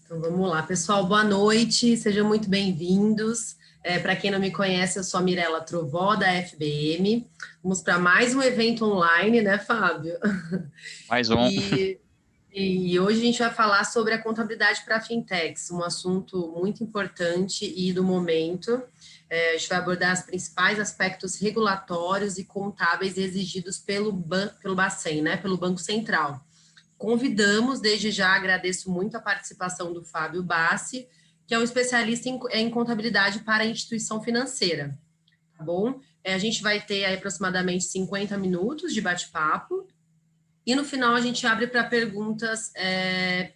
Então vamos lá, pessoal, boa noite, sejam muito bem-vindos. Para quem não me conhece, eu sou a Mirela Trovó, da FBM. Vamos para mais um evento online, né, Fábio? Mais um. E, e hoje a gente vai falar sobre a contabilidade para fintechs, um assunto muito importante e do momento. A gente vai abordar os principais aspectos regulatórios e contábeis exigidos pelo Bacen, né, pelo Banco Central. Convidamos, desde já agradeço muito a participação do Fábio Bassi, que é um especialista em contabilidade para a instituição financeira, tá bom? A gente vai ter aí aproximadamente 50 minutos de bate-papo, e no final a gente abre para perguntas,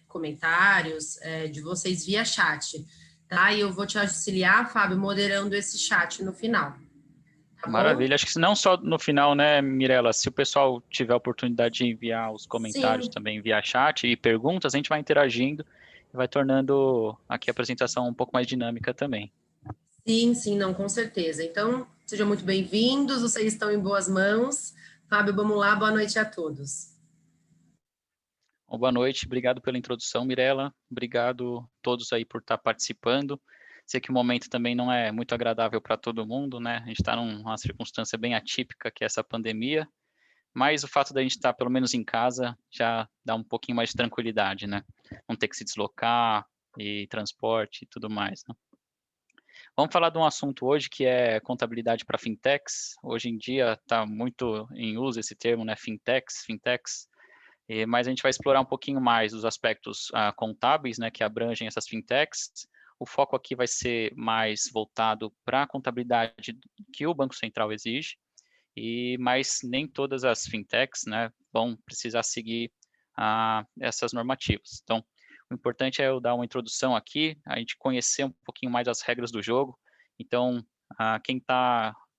comentários de vocês via chat, tá? E eu vou te auxiliar, Fábio, moderando esse chat no final, tá bom? Maravilha. Acho que não só no final, né, Mirela? Se o pessoal tiver a oportunidade de enviar os comentários Sim, também via chat e perguntas, a gente vai interagindo e vai tornando aqui a apresentação um pouco mais dinâmica também. sim, não, com certeza. Então, sejam muito bem-vindos, vocês estão em boas mãos. Fábio, vamos lá, boa noite a todos. Bom, boa noite, obrigado pela introdução, Mirela. Obrigado a todos aí por estar participando. Sei que o momento também não é muito agradável para todo mundo, né? A gente está numa circunstância bem atípica, que é essa pandemia. Mas o fato da gente estar pelo menos em casa já dá um pouquinho mais de tranquilidade, né? Não ter que se deslocar e transporte e tudo mais, né? Vamos falar de um assunto hoje que é contabilidade para fintechs. Hoje em dia está muito em uso esse termo, né? Fintechs. Mas a gente vai explorar um pouquinho mais os aspectos contábeis, né? Que abrangem essas fintechs. O foco aqui vai ser mais voltado para a contabilidade que o Banco Central exige, mas nem todas as fintechs, né, vão precisar seguir essas normativas. Então, o importante é eu dar uma introdução aqui, a gente conhecer um pouquinho mais as regras do jogo. Então, quem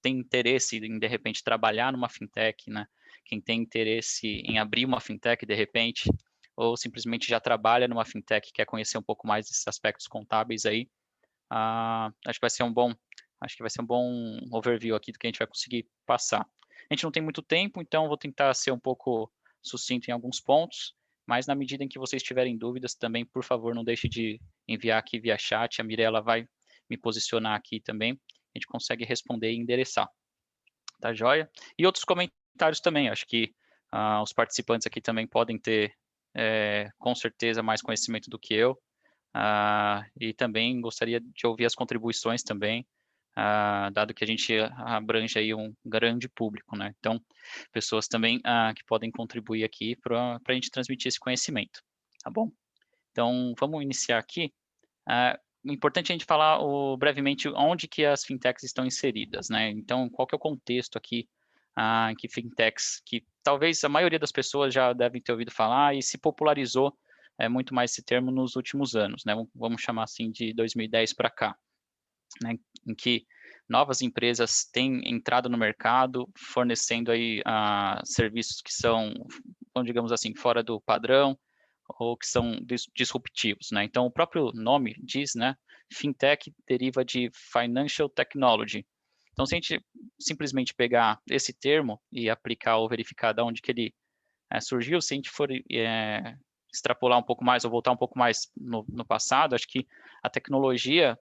tem interesse em, de repente, trabalhar numa fintech, né, quem tem interesse em abrir uma fintech, de repente, ou simplesmente já trabalha numa fintech e quer conhecer um pouco mais desses aspectos contábeis aí, acho que vai ser um bom overview aqui do que a gente vai conseguir passar. A gente não tem muito tempo, então vou tentar ser um pouco sucinto em alguns pontos, mas na medida em que vocês tiverem dúvidas também, por favor, não deixe de enviar aqui via chat, a Mirella vai me posicionar aqui também, a gente consegue responder e endereçar, tá joia? E outros comentários também, acho que os participantes aqui também podem ter, com certeza, mais conhecimento do que eu, e também gostaria de ouvir as contribuições também, dado que a gente abrange aí um grande público, né? Então, pessoas também que podem contribuir aqui para a gente transmitir esse conhecimento, tá bom? Então, vamos iniciar aqui. O importante é a gente falar brevemente onde que as fintechs estão inseridas, né? Então, qual que é o contexto aqui em que fintechs, que talvez a maioria das pessoas já devem ter ouvido falar e se popularizou muito mais esse termo nos últimos anos, né? Vamos chamar assim de 2010 para cá, né? Em que novas empresas têm entrado no mercado, fornecendo aí serviços que são, digamos assim, fora do padrão, ou que são disruptivos, né? Então, o próprio nome diz, né? Fintech deriva de Financial Technology. Então, se a gente simplesmente pegar esse termo e aplicar ou verificar de onde que ele surgiu, se a gente for extrapolar um pouco mais ou voltar um pouco mais no passado, acho que a tecnologia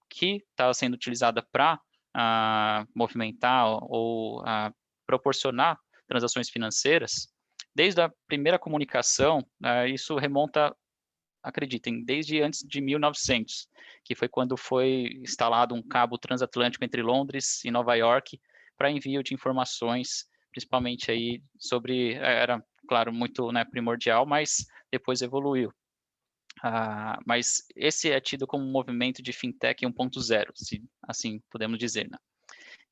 que está sendo utilizada para movimentar ou proporcionar transações financeiras, desde a primeira comunicação, isso remonta, acreditem, desde antes de 1900, que foi quando foi instalado um cabo transatlântico entre Londres e Nova York para envio de informações, principalmente aí sobre, era, claro, muito, né, primordial, mas depois evoluiu. Mas esse é tido como um movimento de fintech 1.0, se assim podemos dizer, né?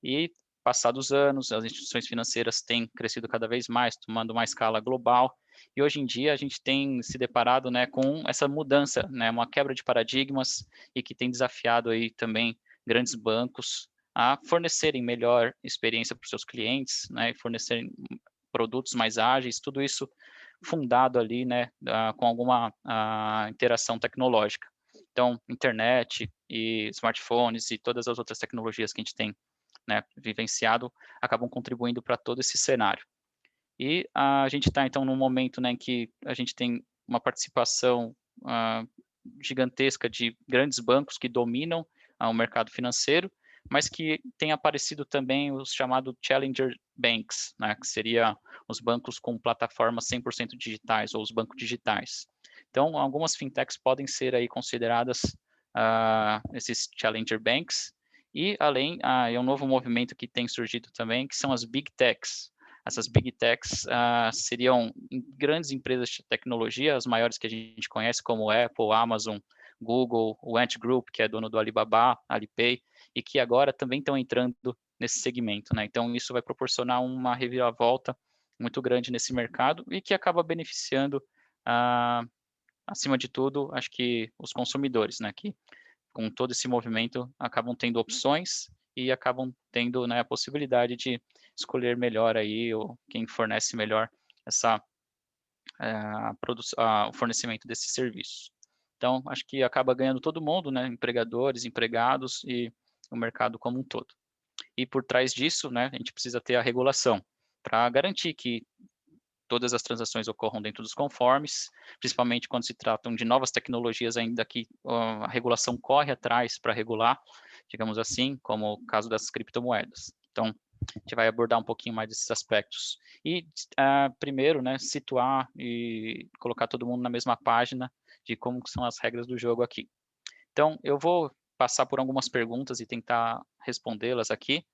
E, passados anos, as instituições financeiras têm crescido cada vez mais, tomando uma escala global, e hoje em dia a gente tem se deparado, né, com essa mudança, né, uma quebra de paradigmas, e que tem desafiado aí também grandes bancos a fornecerem melhor experiência para os seus clientes, né, e fornecerem produtos mais ágeis, tudo isso fundado ali, né, com alguma interação tecnológica. Então, internet e smartphones e todas as outras tecnologias que a gente tem, né, vivenciado, acabam contribuindo para todo esse cenário. E a gente está, então, num momento, né, em que a gente tem uma participação gigantesca de grandes bancos que dominam o mercado financeiro, mas que tem aparecido também os chamados Challenger Banks, né, que seria os bancos com plataformas 100% digitais, ou os bancos digitais. Então, algumas fintechs podem ser aí consideradas esses Challenger Banks, e além, é um novo movimento que tem surgido também, que são as Big Techs. Essas Big Techs seriam grandes empresas de tecnologia, as maiores que a gente conhece, como Apple, Amazon, Google, o Ant Group, que é dono do Alibaba, Alipay, e que agora também estão entrando nesse segmento, né? Então, isso vai proporcionar uma reviravolta muito grande nesse mercado e que acaba beneficiando, acima de tudo, acho que os consumidores, né? Que com todo esse movimento acabam tendo opções e acabam tendo, né, a possibilidade de escolher melhor aí ou quem fornece melhor essa o fornecimento desses serviços. Então, acho que acaba ganhando todo mundo, né, empregadores, empregados e o mercado como um todo. E por trás disso, né, a gente precisa ter a regulação para garantir que todas as transações ocorram dentro dos conformes, principalmente quando se tratam de novas tecnologias, ainda que a regulação corre atrás para regular, digamos assim, como o caso das criptomoedas. Então, a gente vai abordar um pouquinho mais desses aspectos. E, primeiro, né, situar e colocar todo mundo na mesma página de como são as regras do jogo aqui. Então, eu vou passar por algumas perguntas e tentar respondê-las aqui,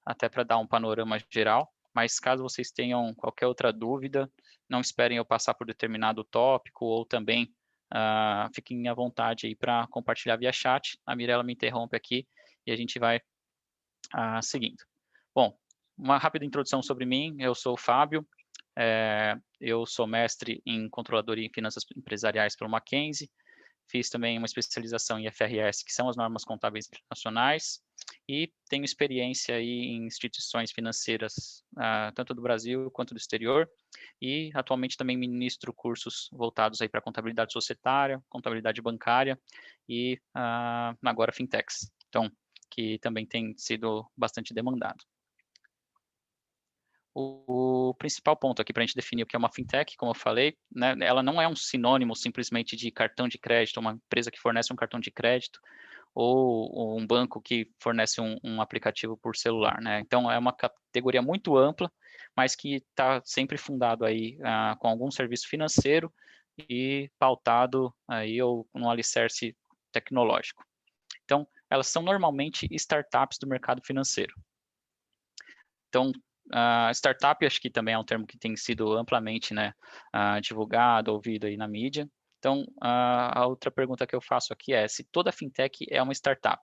até para dar um panorama geral, mas caso vocês tenham qualquer outra dúvida, não esperem eu passar por determinado tópico, ou também fiquem à vontade aí para compartilhar via chat. A Mirella me interrompe aqui e a gente vai seguindo. Bom, uma rápida introdução sobre mim. Eu sou o Fábio, eu sou mestre em controladoria e finanças empresariais pelo Mackenzie, fiz também uma especialização em FRS, que são as normas contábeis internacionais, e tenho experiência aí em instituições financeiras, tanto do Brasil quanto do exterior, e atualmente também ministro cursos voltados aí para contabilidade societária, contabilidade bancária e agora fintechs, então, que também tem sido bastante demandado. O principal ponto aqui para a gente definir o que é uma fintech, como eu falei, né, ela não é um sinônimo simplesmente de cartão de crédito, uma empresa que fornece um cartão de crédito, ou um banco que fornece um aplicativo por celular, né? Então, é uma categoria muito ampla, mas que está sempre fundado aí com algum serviço financeiro e pautado aí ou no alicerce tecnológico. Então, elas são normalmente startups do mercado financeiro. Então, startup, acho que também é um termo que tem sido amplamente, né, divulgado, ouvido aí na mídia. Então, a outra pergunta que eu faço aqui é se toda fintech é uma startup.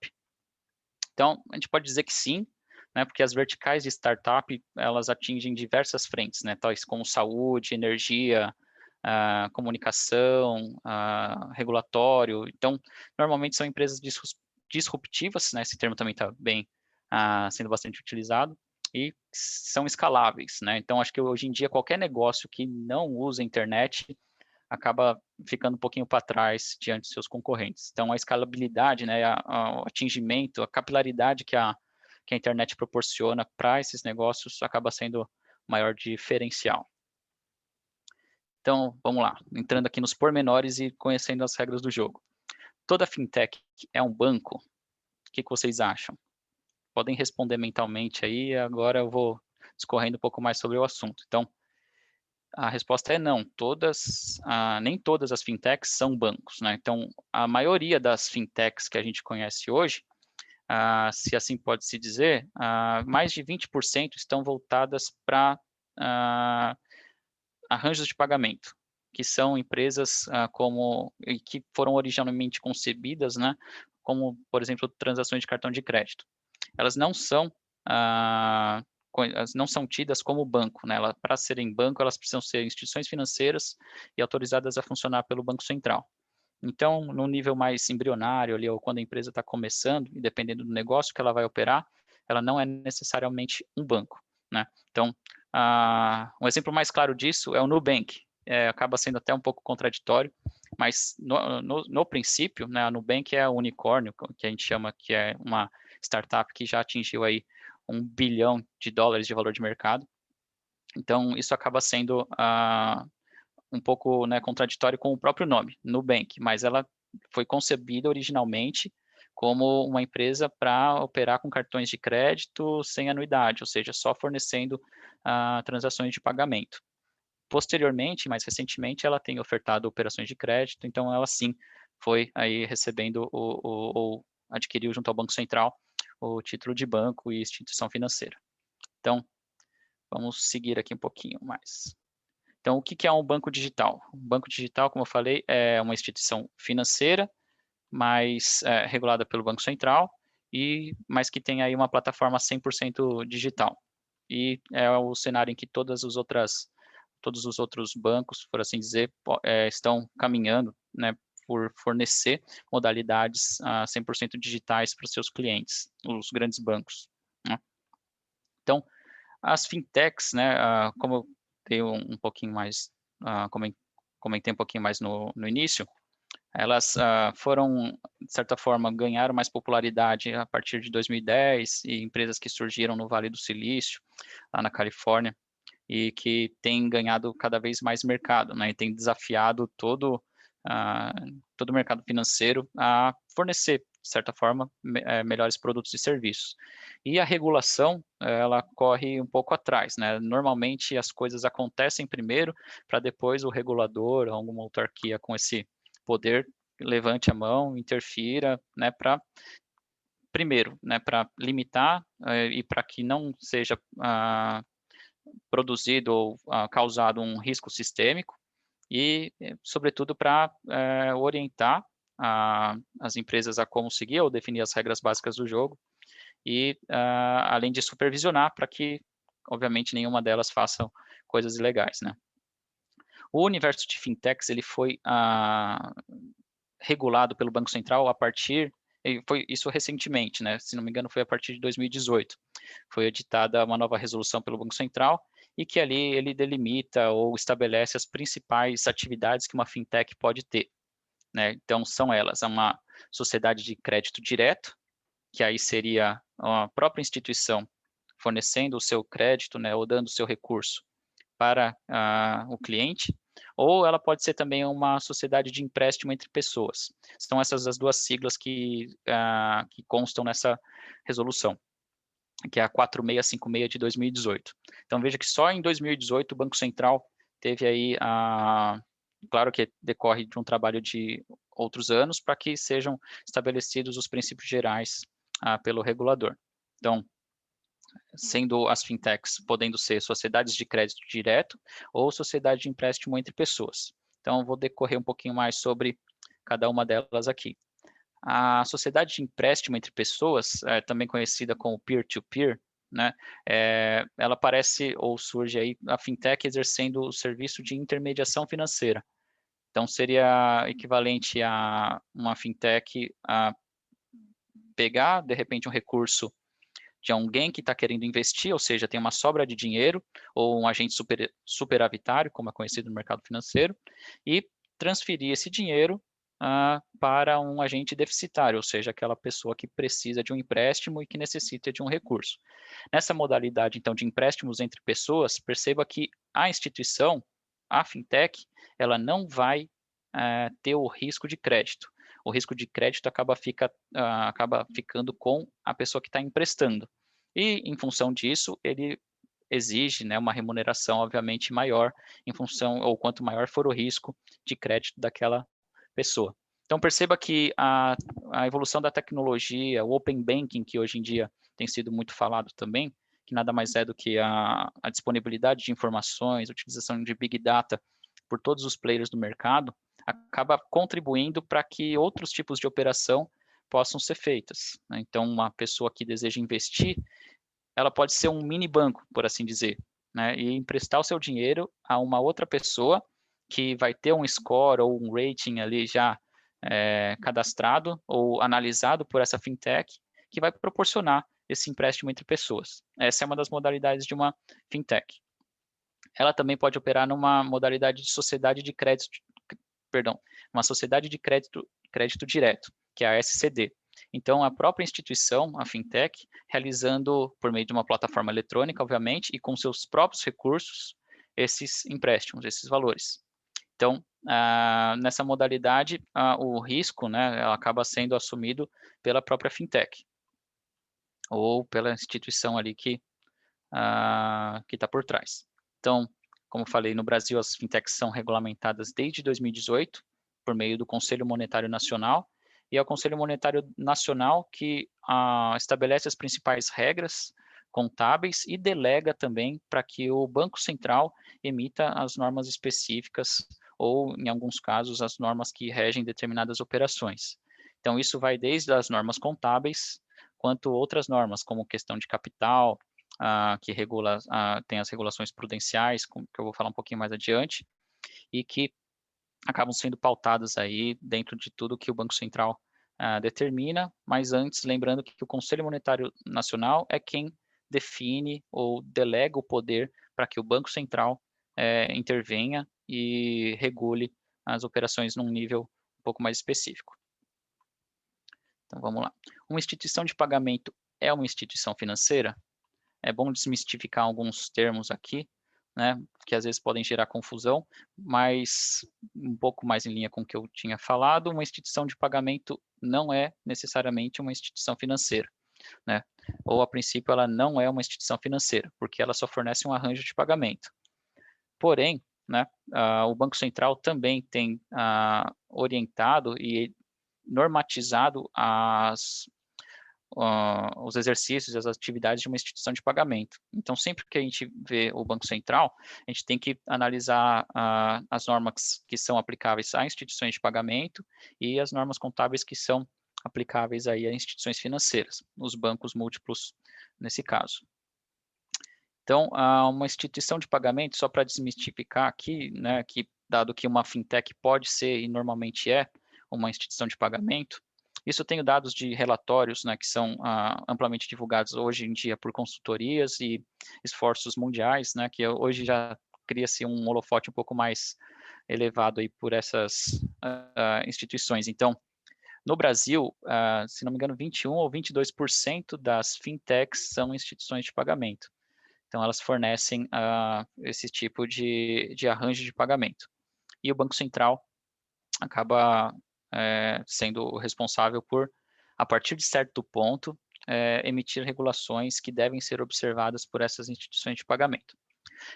Então, a gente pode dizer que sim, né, porque as verticais de startup, elas atingem diversas frentes, né, tais como saúde, energia, comunicação, regulatório. Então, normalmente são empresas disruptivas, né, esse termo também está bem sendo bastante utilizado, e são escaláveis, né? Então, acho que hoje em dia qualquer negócio que não usa a internet acaba ficando um pouquinho para trás diante de seus concorrentes. Então, a escalabilidade, né, o atingimento, a capilaridade que a internet proporciona para esses negócios acaba sendo o maior diferencial. Então, vamos lá, entrando aqui nos pormenores e conhecendo as regras do jogo. Toda fintech é um banco? O que vocês acham? Podem responder mentalmente aí, agora eu vou discorrendo um pouco mais sobre o assunto. Então, a resposta é não. Nem todas as fintechs são bancos, né? Então, a maioria das fintechs que a gente conhece hoje, se assim pode se dizer, mais de 20% estão voltadas para arranjos de pagamento, que são empresas que foram originalmente concebidas, né, como, por exemplo, transações de cartão de crédito. Elas não são tidas como banco, né? Para serem banco, elas precisam ser instituições financeiras e autorizadas a funcionar pelo Banco Central. Então, no nível mais embrionário ali, ou quando a empresa está começando, e dependendo do negócio que ela vai operar, ela não é necessariamente um banco, né? Então, um exemplo mais claro disso é o Nubank. Acaba sendo até um pouco contraditório, mas no princípio, né, a Nubank é o unicórnio, que a gente chama, que é uma startup que já atingiu aí $1 bilhão de valor de mercado. Então, isso acaba sendo um pouco, né, contraditório com o próprio nome, Nubank, mas ela foi concebida originalmente como uma empresa para operar com cartões de crédito sem anuidade, ou seja, só fornecendo transações de pagamento. Posteriormente, mais recentemente, ela tem ofertado operações de crédito, então ela sim foi aí recebendo ou adquiriu junto ao Banco Central o título de banco e instituição financeira. Então, vamos seguir aqui um pouquinho mais. Então, o que é um banco digital? Um banco digital, como eu falei, é uma instituição financeira, mas regulada pelo Banco Central, mas que tem aí uma plataforma 100% digital. E é o cenário em que todos os outros bancos, por assim dizer, estão caminhando, né, por fornecer modalidades 100% digitais para os seus clientes, os grandes bancos, né? Então, as fintechs, né, como eu dei um pouquinho mais, comentei um pouquinho mais no início, elas foram, de certa forma, ganharam mais popularidade a partir de 2010 e empresas que surgiram no Vale do Silício, lá na Califórnia, e que têm ganhado cada vez mais mercado, né, e tem desafiado todo o mercado financeiro a fornecer, de certa forma, melhores produtos e serviços. E a regulação, ela corre um pouco atrás, né? Normalmente as coisas acontecem primeiro, para depois o regulador, alguma autarquia com esse poder, levante a mão, interfira, né, primeiro, né, para limitar e para que não seja produzido ou causado um risco sistêmico e, sobretudo, para orientar as empresas a como seguir ou definir as regras básicas do jogo e, além de supervisionar para que, obviamente, nenhuma delas faça coisas ilegais, né? O universo de fintechs ele foi regulado pelo Banco Central a partir, foi isso recentemente, né? Se não me engano, foi a partir de 2018. Foi editada uma nova resolução pelo Banco Central e que ali ele delimita ou estabelece as principais atividades que uma fintech pode ter, né? Então, são elas uma sociedade de crédito direto, que aí seria a própria instituição fornecendo o seu crédito, né, ou dando o seu recurso para o cliente, ou ela pode ser também uma sociedade de empréstimo entre pessoas. São essas as duas siglas que constam nessa resolução, que é a 4656 de 2018. Então veja que só em 2018 o Banco Central teve aí claro que decorre de um trabalho de outros anos para que sejam estabelecidos os princípios gerais pelo regulador. Então, sendo as fintechs podendo ser sociedades de crédito direto ou sociedade de empréstimo entre pessoas. Então, vou decorrer um pouquinho mais sobre cada uma delas aqui. A sociedade de empréstimo entre pessoas, também conhecida como peer-to-peer, né, ela aparece ou surge aí a fintech exercendo o serviço de intermediação financeira. Então, seria equivalente a uma fintech a pegar, de repente, um recurso de alguém que está querendo investir, ou seja, tem uma sobra de dinheiro, ou um agente superavitário, como é conhecido no mercado financeiro, e transferir esse dinheiro para um agente deficitário, ou seja, aquela pessoa que precisa de um empréstimo e que necessita de um recurso. Nessa modalidade, então, de empréstimos entre pessoas, perceba que a instituição, a fintech, ela não vai ter o risco de crédito. O risco de crédito acaba ficando com a pessoa que está emprestando. E, em função disso, ele exige, né, uma remuneração, obviamente, maior, em função, ou quanto maior for o risco de crédito daquela pessoa. Então, perceba que a evolução da tecnologia, o Open Banking, que hoje em dia tem sido muito falado também, que nada mais é do que a disponibilidade de informações, a utilização de Big Data por todos os players do mercado, acaba contribuindo para que outros tipos de operação possam ser feitas, né? Então, uma pessoa que deseja investir, ela pode ser um mini banco, por assim dizer, né? E emprestar o seu dinheiro a uma outra pessoa que vai ter um score ou um rating ali já cadastrado ou analisado por essa fintech, que vai proporcionar esse empréstimo entre pessoas. Essa é uma das modalidades de uma fintech. Ela também pode operar numa modalidade de sociedade de crédito, perdão, uma sociedade de crédito direto, que é a SCD. Então, a própria instituição, a fintech, realizando por meio de uma plataforma eletrônica, obviamente, e com seus próprios recursos, esses empréstimos, esses valores. Então, nessa modalidade, o risco, né, ela acaba sendo assumido pela própria fintech ou pela instituição ali que está por trás. Então, como falei, no Brasil as fintechs são regulamentadas desde 2018 por meio do Conselho Monetário Nacional, e é o Conselho Monetário Nacional que estabelece as principais regras contábeis e delega também para que o Banco Central emita as normas específicas ou, em alguns casos, as normas que regem determinadas operações. Então, isso vai desde as normas contábeis, quanto outras normas, como questão de capital, que regula, tem as regulações prudenciais, que eu vou falar um pouquinho mais adiante, e que acabam sendo pautadas aí dentro de tudo que o Banco Central determina, mas antes, lembrando que o Conselho Monetário Nacional é quem define ou delega o poder para que o Banco Central intervenha e regule as operações num nível um pouco mais específico. Então, vamos lá. Uma instituição de pagamento é uma instituição financeira? É bom desmistificar alguns termos aqui, né, que às vezes podem gerar confusão, mas um pouco mais em linha com o que eu tinha falado, uma instituição de pagamento não é necessariamente uma instituição financeira, né? Ou, a princípio, ela não é uma instituição financeira, porque ela só fornece um arranjo de pagamento. Porém, né, o Banco Central também tem orientado e normatizado os exercícios e as atividades de uma instituição de pagamento. Então, sempre que a gente vê o Banco Central, a gente tem que analisar as normas que são aplicáveis a instituições de pagamento e as normas contábeis que são aplicáveis aí a instituições financeiras, os bancos múltiplos nesse caso. Então, uma instituição de pagamento, só para desmistificar aqui, né, que dado que uma fintech pode ser e normalmente é uma instituição de pagamento, isso eu tenho dados de relatórios, né, que são amplamente divulgados hoje em dia por consultorias e esforços mundiais, né, que hoje já cria-se um holofote um pouco mais elevado aí por essas instituições. Então, no Brasil, se não me engano, 21 ou 22% das fintechs são instituições de pagamento. Então, elas fornecem esse tipo de arranjo de pagamento. E o Banco Central acaba sendo o responsável por, a partir de certo ponto, emitir regulações que devem ser observadas por essas instituições de pagamento.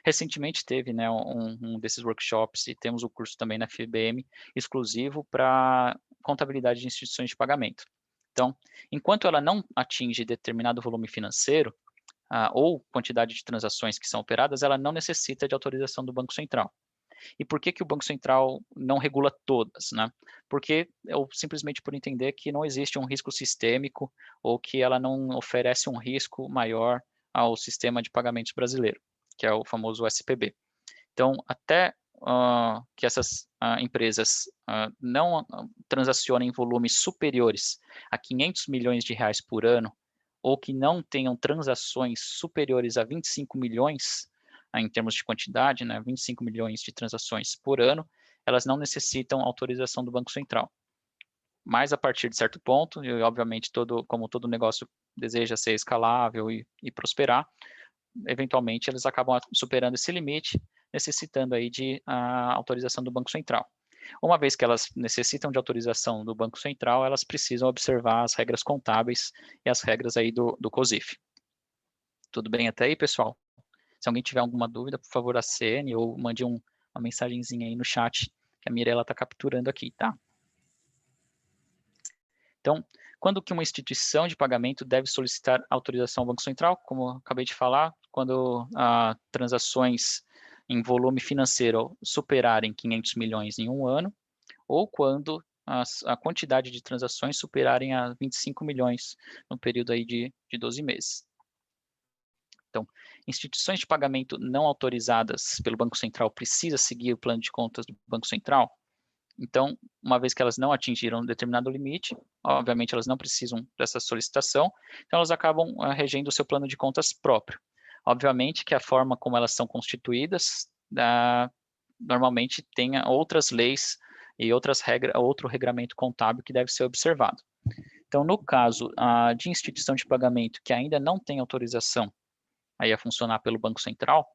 Recentemente teve, né, um desses workshops, e temos o curso também na FBM, exclusivo para contabilidade de instituições de pagamento. Então, enquanto ela não atinge determinado volume financeiro, ou quantidade de transações que são operadas, ela não necessita de autorização do Banco Central. E por que o Banco Central não regula todas, né? Porque simplesmente por entender que não existe um risco sistêmico ou que ela não oferece um risco maior ao sistema de pagamentos brasileiro, que é o famoso SPB. Então, até que essas empresas não transacionem volumes superiores a 500 milhões de reais por ano, ou que não tenham transações superiores a 25 milhões, em termos de quantidade, né, 25 milhões de transações por ano, elas não necessitam autorização do Banco Central. Mas a partir de certo ponto, e obviamente como todo negócio deseja ser escalável e prosperar, eventualmente eles acabam superando esse limite, necessitando aí de autorização do Banco Central. Uma vez que elas necessitam de autorização do Banco Central, elas precisam observar as regras contábeis e as regras aí do COSIF. Tudo bem até aí, pessoal? Se alguém tiver alguma dúvida, por favor, acene ou mande uma mensagenzinha aí no chat, que a Mirella está capturando aqui, tá? Então, quando que uma instituição de pagamento deve solicitar autorização ao Banco Central? Como eu acabei de falar, quando transações em volume financeiro superarem 500 milhões em um ano, ou quando a quantidade de transações superarem a 25 milhões no período aí de 12 meses. Então, instituições de pagamento não autorizadas pelo Banco Central precisam seguir o plano de contas do Banco Central? Então, uma vez que elas não atingiram um determinado limite, obviamente elas não precisam dessa solicitação, então elas acabam regendo o seu plano de contas próprio. Obviamente que a forma como elas são constituídas, normalmente tem outras leis e outro regramento contábil que deve ser observado. Então, no caso de instituição de pagamento que ainda não tem autorização aí a funcionar pelo Banco Central,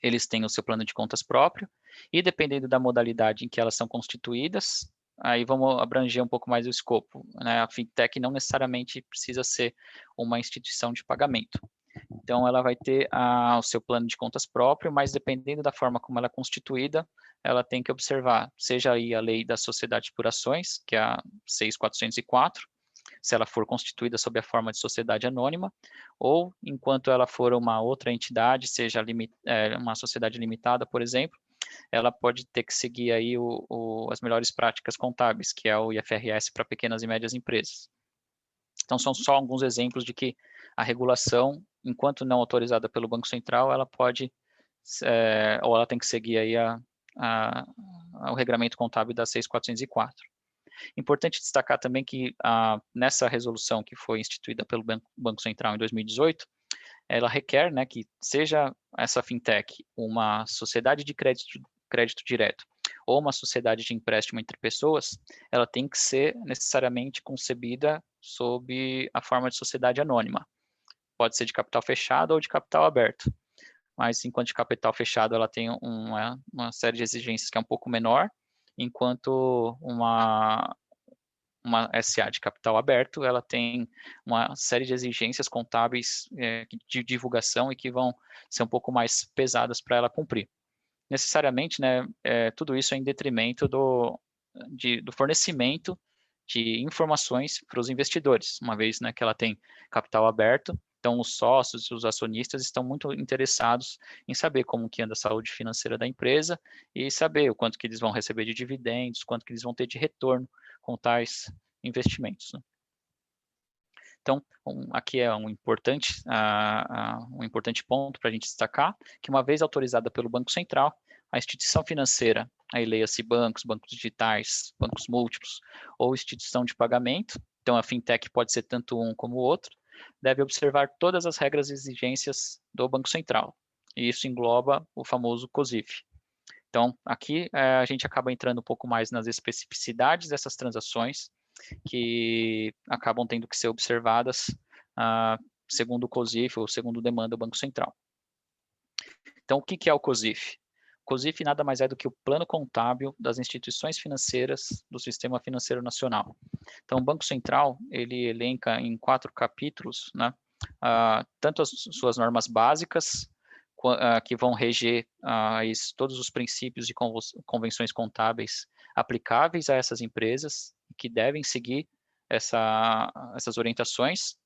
eles têm o seu plano de contas próprio, e dependendo da modalidade em que elas são constituídas, aí vamos abranger um pouco mais o escopo, né? A fintech não necessariamente precisa ser uma instituição de pagamento. Então, ela vai ter o seu plano de contas próprio, mas dependendo da forma como ela é constituída, ela tem que observar, seja aí a lei da sociedade por ações, que é a 6.404, se ela for constituída sob a forma de sociedade anônima, ou enquanto ela for uma outra entidade, seja uma sociedade limitada, por exemplo, ela pode ter que seguir aí as melhores práticas contábeis, que é o IFRS para pequenas e médias empresas. Então, são só alguns exemplos de que a regulação, enquanto não autorizada pelo Banco Central, ela pode, ou ela tem que seguir aí o regramento contábil da 6.404. Importante destacar também que nessa resolução que foi instituída pelo Banco Central em 2018, ela requer, né, que seja essa fintech uma sociedade de crédito direto ou uma sociedade de empréstimo entre pessoas, ela tem que ser necessariamente concebida sob a forma de sociedade anônima. Pode ser de capital fechado ou de capital aberto. Mas enquanto de capital fechado ela tem uma série de exigências que é um pouco menor, enquanto uma SA de capital aberto, ela tem uma série de exigências contábeis de divulgação e que vão ser um pouco mais pesadas para ela cumprir. Necessariamente, né, tudo isso é em detrimento do fornecimento de informações para os investidores, uma vez, né, que ela tem capital aberto, então os sócios, os acionistas estão muito interessados em saber como que anda a saúde financeira da empresa e saber o quanto que eles vão receber de dividendos, quanto que eles vão ter de retorno com tais investimentos, né? Então, aqui é um importante ponto para a gente destacar, que uma vez autorizada pelo Banco Central, a instituição financeira, aí leia-se bancos, bancos digitais, bancos múltiplos, ou instituição de pagamento, então a fintech pode ser tanto um como o outro, deve observar todas as regras e exigências do Banco Central, e isso engloba o famoso COSIF. Então, aqui a gente acaba entrando um pouco mais nas especificidades dessas transações, que acabam tendo que ser observadas segundo o COSIF ou segundo demanda do Banco Central. Então, o que é o COSIF? O COSIF nada mais é do que o plano contábil das instituições financeiras do Sistema Financeiro Nacional. Então, o Banco Central, ele elenca em 4 capítulos, né, tanto as suas normas básicas, que vão reger todos os princípios de convenções contábeis aplicáveis a essas empresas, que devem seguir essas orientações,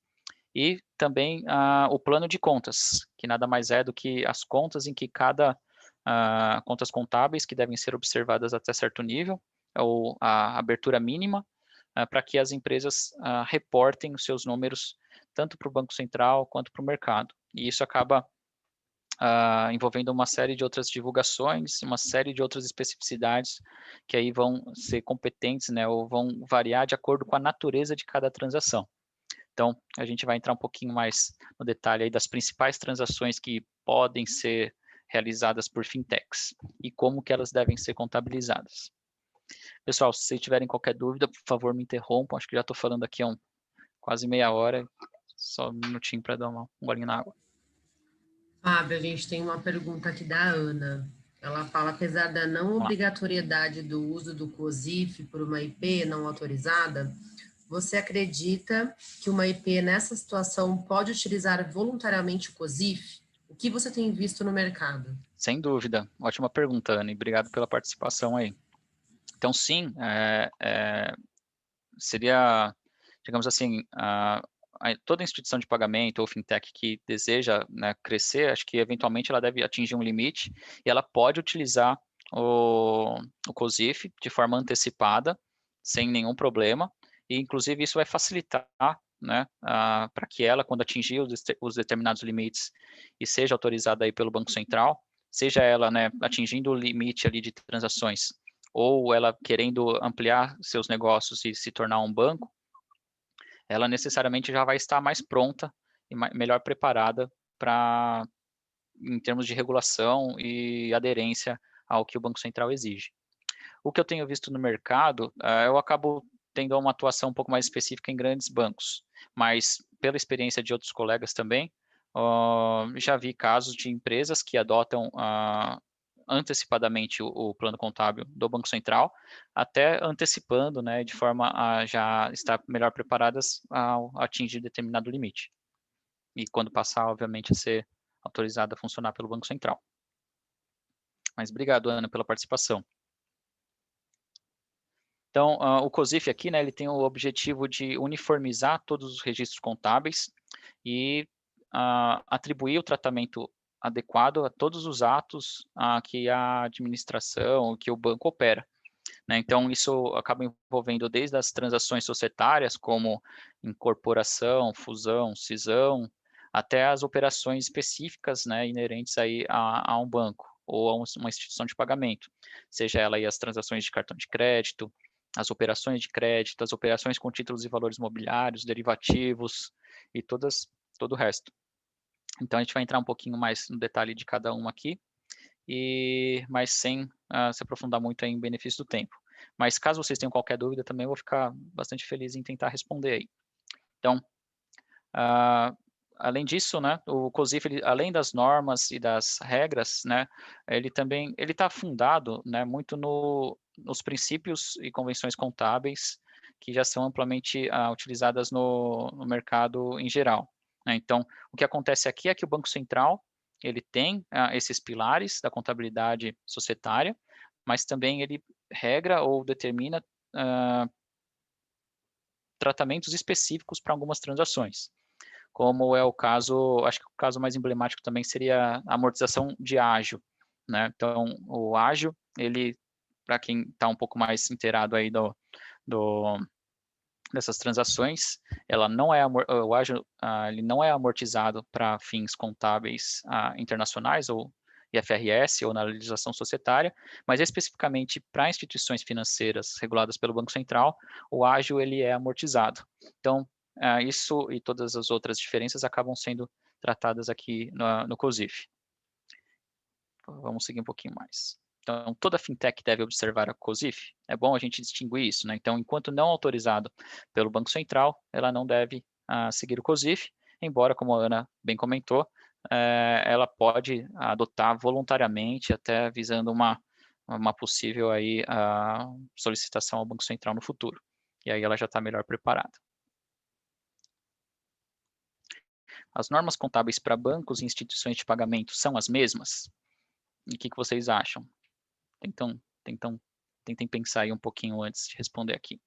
e também o plano de contas, que nada mais é do que as contas em que contas contábeis que devem ser observadas até certo nível, ou a abertura mínima, para que as empresas reportem os seus números tanto para o Banco Central quanto para o mercado. E isso acaba envolvendo uma série de outras divulgações, uma série de outras especificidades que aí vão ser competentes, né, ou vão variar de acordo com a natureza de cada transação. Então, a gente vai entrar um pouquinho mais no detalhe aí das principais transações que podem ser realizadas por fintechs e como que elas devem ser contabilizadas. Pessoal, se vocês tiverem qualquer dúvida, por favor, me interrompam. Acho que já estou falando aqui há quase meia hora. Só um minutinho para dar um golinho na água. Fábio, a gente tem uma pergunta aqui da Ana. Ela fala, apesar da não obrigatoriedade do uso do COSIF por uma IP não autorizada, você acredita que uma IP nessa situação pode utilizar voluntariamente o COSIF? O que você tem visto no mercado? Sem dúvida. Ótima pergunta, Ana, e obrigado pela participação aí. Então, sim, seria, digamos assim, toda instituição de pagamento ou fintech que deseja, né, crescer, acho que eventualmente ela deve atingir um limite e ela pode utilizar o COSIF de forma antecipada, sem nenhum problema, e inclusive isso vai facilitar, né, para que ela, quando atingir os determinados limites e seja autorizada aí pelo Banco Central, seja ela, né, atingindo o limite ali de transações ou ela querendo ampliar seus negócios e se tornar um banco, ela necessariamente já vai estar mais pronta e melhor preparada para, em termos de regulação e aderência ao que o Banco Central exige. O que eu tenho visto no mercado, eu acabo tendo uma atuação um pouco mais específica em grandes bancos, mas pela experiência de outros colegas também, Já vi casos de empresas que adotam antecipadamente o plano contábil do Banco Central, até antecipando, né, de forma a já estar melhor preparadas ao atingir determinado limite. E quando passar, obviamente, a ser autorizada a funcionar pelo Banco Central. Mas obrigado, Ana, pela participação. Então, o COSIF aqui, né, ele tem o objetivo de uniformizar todos os registros contábeis e atribuir o tratamento adequado a todos os atos que a administração, que o banco opera, né? Então, isso acaba envolvendo desde as transações societárias, como incorporação, fusão, cisão, até as operações específicas, né, inerentes aí a um banco ou a uma instituição de pagamento, seja ela aí as transações de cartão de crédito, as operações de crédito, as operações com títulos e valores mobiliários, derivativos e todo o resto. Então, a gente vai entrar um pouquinho mais no detalhe de cada um aqui, mas sem se aprofundar muito em benefício do tempo. Mas caso vocês tenham qualquer dúvida, também eu vou ficar bastante feliz em tentar responder aí. Então, além disso, né, o COSIF, além das normas e das regras, né, ele também está fundado, né, muito nos princípios e convenções contábeis que já são amplamente utilizadas no mercado em geral, né? Então, o que acontece aqui é que o Banco Central ele tem esses pilares da contabilidade societária, mas também ele regra ou determina tratamentos específicos para algumas transações, como é o caso, acho que o caso mais emblemático também seria a amortização de ágio, né? Então, o ágio, ele, para quem está um pouco mais inteirado aí dessas transações, ela não é o ágio, ele não é amortizado para fins contábeis internacionais ou IFRS ou na legislação societária, mas especificamente para instituições financeiras reguladas pelo Banco Central, o ágio ele é amortizado. Então, isso e todas as outras diferenças acabam sendo tratadas aqui no COSIF. Vamos seguir um pouquinho mais. Então, toda fintech deve observar a COSIF. É bom a gente distinguir isso, né? Então, enquanto não autorizado pelo Banco Central, ela não deve seguir o COSIF, embora, como a Ana bem comentou, ela pode adotar voluntariamente, até visando uma possível aí, solicitação ao Banco Central no futuro. E aí ela já está melhor preparada. As normas contábeis para bancos e instituições de pagamento são as mesmas? E o que vocês acham? Tentem pensar aí um pouquinho antes de responder aqui.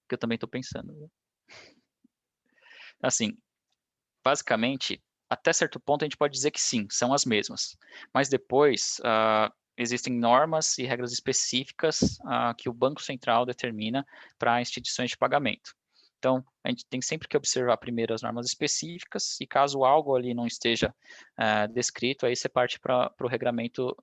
Que eu também estou pensando. Viu? Assim, basicamente, até certo ponto a gente pode dizer que sim, são as mesmas. Mas depois, existem normas e regras específicas que o Banco Central determina para instituições de pagamento. Então, a gente tem sempre que observar primeiro as normas específicas e caso algo ali não esteja descrito, aí você parte para o regramento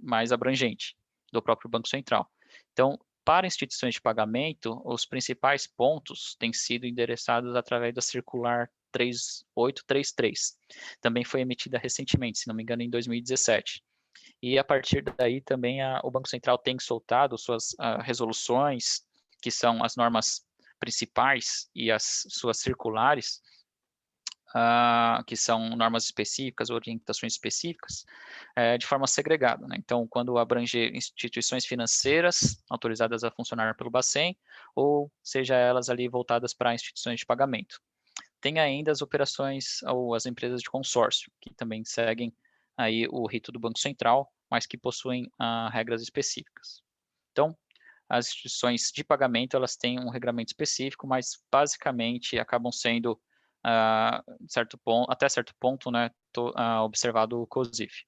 mais abrangente do próprio Banco Central. Então, para instituições de pagamento, os principais pontos têm sido endereçados através da circular 3833. Também foi emitida recentemente, se não me engano, em 2017. E a partir daí também o Banco Central tem soltado suas resoluções, que são as normas principais, e as suas circulares, que são normas específicas, orientações específicas, de forma segregada, né? Então, quando abranger instituições financeiras autorizadas a funcionar pelo Bacen, ou seja elas ali voltadas para instituições de pagamento. Tem ainda as operações ou as empresas de consórcio, que também seguem aí o rito do Banco Central, mas que possuem regras específicas. Então, as instituições de pagamento, elas têm um regramento específico, mas basicamente acabam sendo até certo ponto, né, observado o COSIF.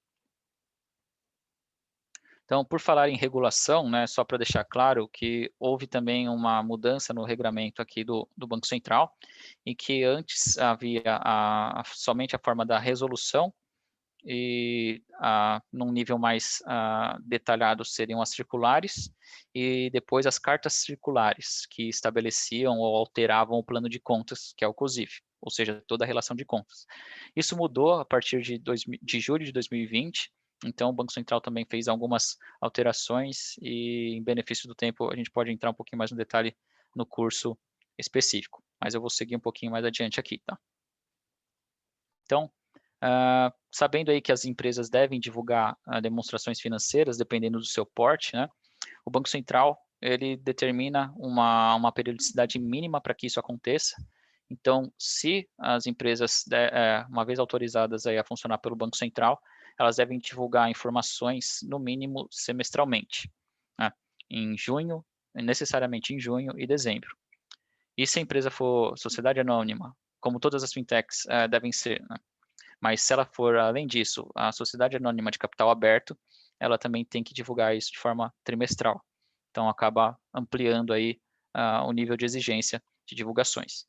Então, por falar em regulação, né, só para deixar claro que houve também uma mudança no regulamento aqui do Banco Central, em que antes havia somente a forma da resolução, e num nível mais detalhado seriam as circulares, e depois as cartas circulares, que estabeleciam ou alteravam o plano de contas, que é o COSIF, ou seja, toda a relação de contas. Isso mudou a partir de julho de 2020, então o Banco Central também fez algumas alterações, e em benefício do tempo a gente pode entrar um pouquinho mais no detalhe no curso específico, mas eu vou seguir um pouquinho mais adiante aqui, tá? Então, sabendo aí que as empresas devem divulgar demonstrações financeiras, dependendo do seu porte, né, o Banco Central ele determina uma periodicidade mínima para que isso aconteça. Então, se as empresas, uma vez autorizadas aí a funcionar pelo Banco Central, elas devem divulgar informações, no mínimo, semestralmente, né, em junho, necessariamente em junho e dezembro. E se a empresa for sociedade anônima, como todas as fintechs devem ser, né? Mas se ela for, além disso, a sociedade anônima de capital aberto, ela também tem que divulgar isso de forma trimestral. Então, acaba ampliando aí o nível de exigência de divulgações.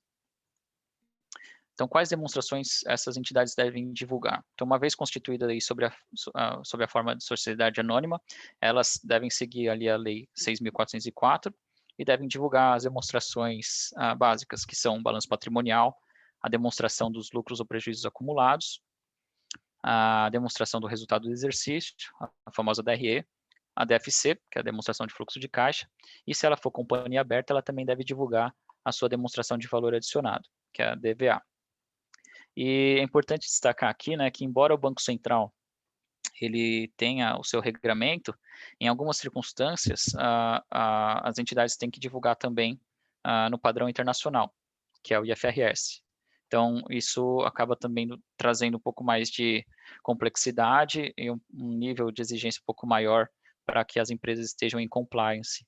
Então, quais demonstrações essas entidades devem divulgar? Então, uma vez constituída aí sobre a forma de sociedade anônima, elas devem seguir ali a Lei 6.404 e devem divulgar as demonstrações básicas, que são o balanço patrimonial, a demonstração dos lucros ou prejuízos acumulados, a demonstração do resultado do exercício, a famosa DRE, a DFC, que é a demonstração de fluxo de caixa, e se ela for companhia aberta, ela também deve divulgar a sua demonstração de valor adicionado, que é a DVA. E é importante destacar aqui, né, que embora o Banco Central ele tenha o seu regramento, em algumas circunstâncias, as entidades têm que divulgar também no padrão internacional, que é o IFRS. Então, isso acaba também trazendo um pouco mais de complexidade e um nível de exigência um pouco maior para que as empresas estejam em compliance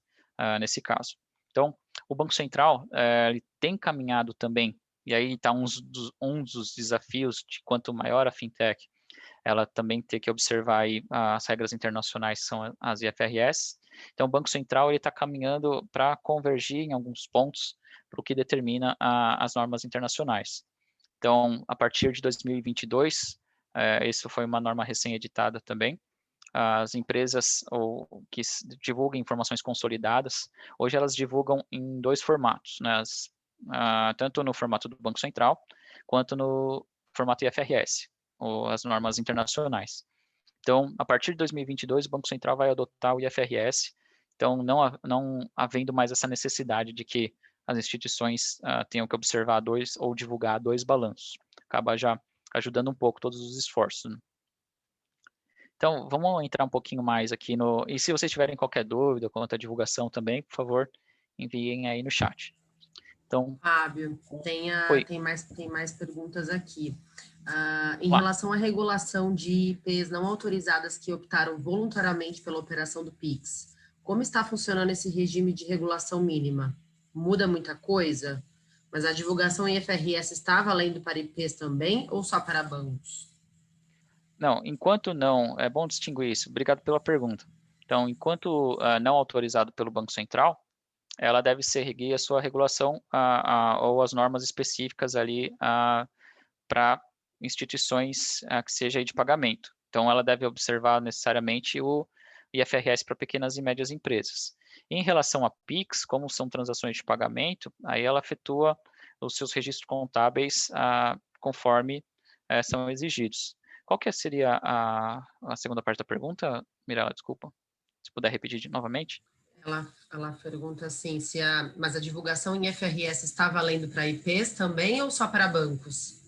nesse caso. Então, o Banco Central ele tem caminhado também, e aí está um dos desafios de quanto maior a fintech, ela também tem que observar aí as regras internacionais, que são as IFRS. Então, o Banco Central está caminhando para convergir em alguns pontos para o que determina as normas internacionais. Então, a partir de 2022, isso foi uma norma recém-editada também, as empresas que divulgam informações consolidadas, hoje elas divulgam em dois formatos, né, tanto no formato do Banco Central, quanto no formato IFRS, ou as normas internacionais. Então, a partir de 2022, o Banco Central vai adotar o IFRS, então não havendo mais essa necessidade de que as instituições tenham que observar ou divulgar dois balanços. Acaba já ajudando um pouco todos os esforços, né? Então, vamos entrar um pouquinho mais aqui no... E se vocês tiverem qualquer dúvida quanto à divulgação também, por favor, enviem aí no chat. Então, Fábio, oi, tem mais perguntas aqui. Em vamos lá. relação à regulação de IPs não autorizadas que optaram voluntariamente pela operação do PIX, como está funcionando esse regime de regulação mínima? Muda muita coisa? Mas a divulgação em IFRS está valendo para IPs também ou só para bancos? Não, enquanto não, é bom distinguir isso. Obrigado pela pergunta. Então, enquanto não autorizado pelo Banco Central, ela deve seguir a sua regulação ou as normas específicas ali para instituições que seja de pagamento. Então, ela deve observar necessariamente o IFRS para pequenas e médias empresas. Em relação a PIX, como são transações de pagamento, aí ela efetua os seus registros contábeis conforme são exigidos. Qual que seria a segunda parte da pergunta, Mirela? Desculpa. Se puder repetir novamente. Ela pergunta assim, mas a divulgação em IFRS está valendo para IPs também ou só para bancos?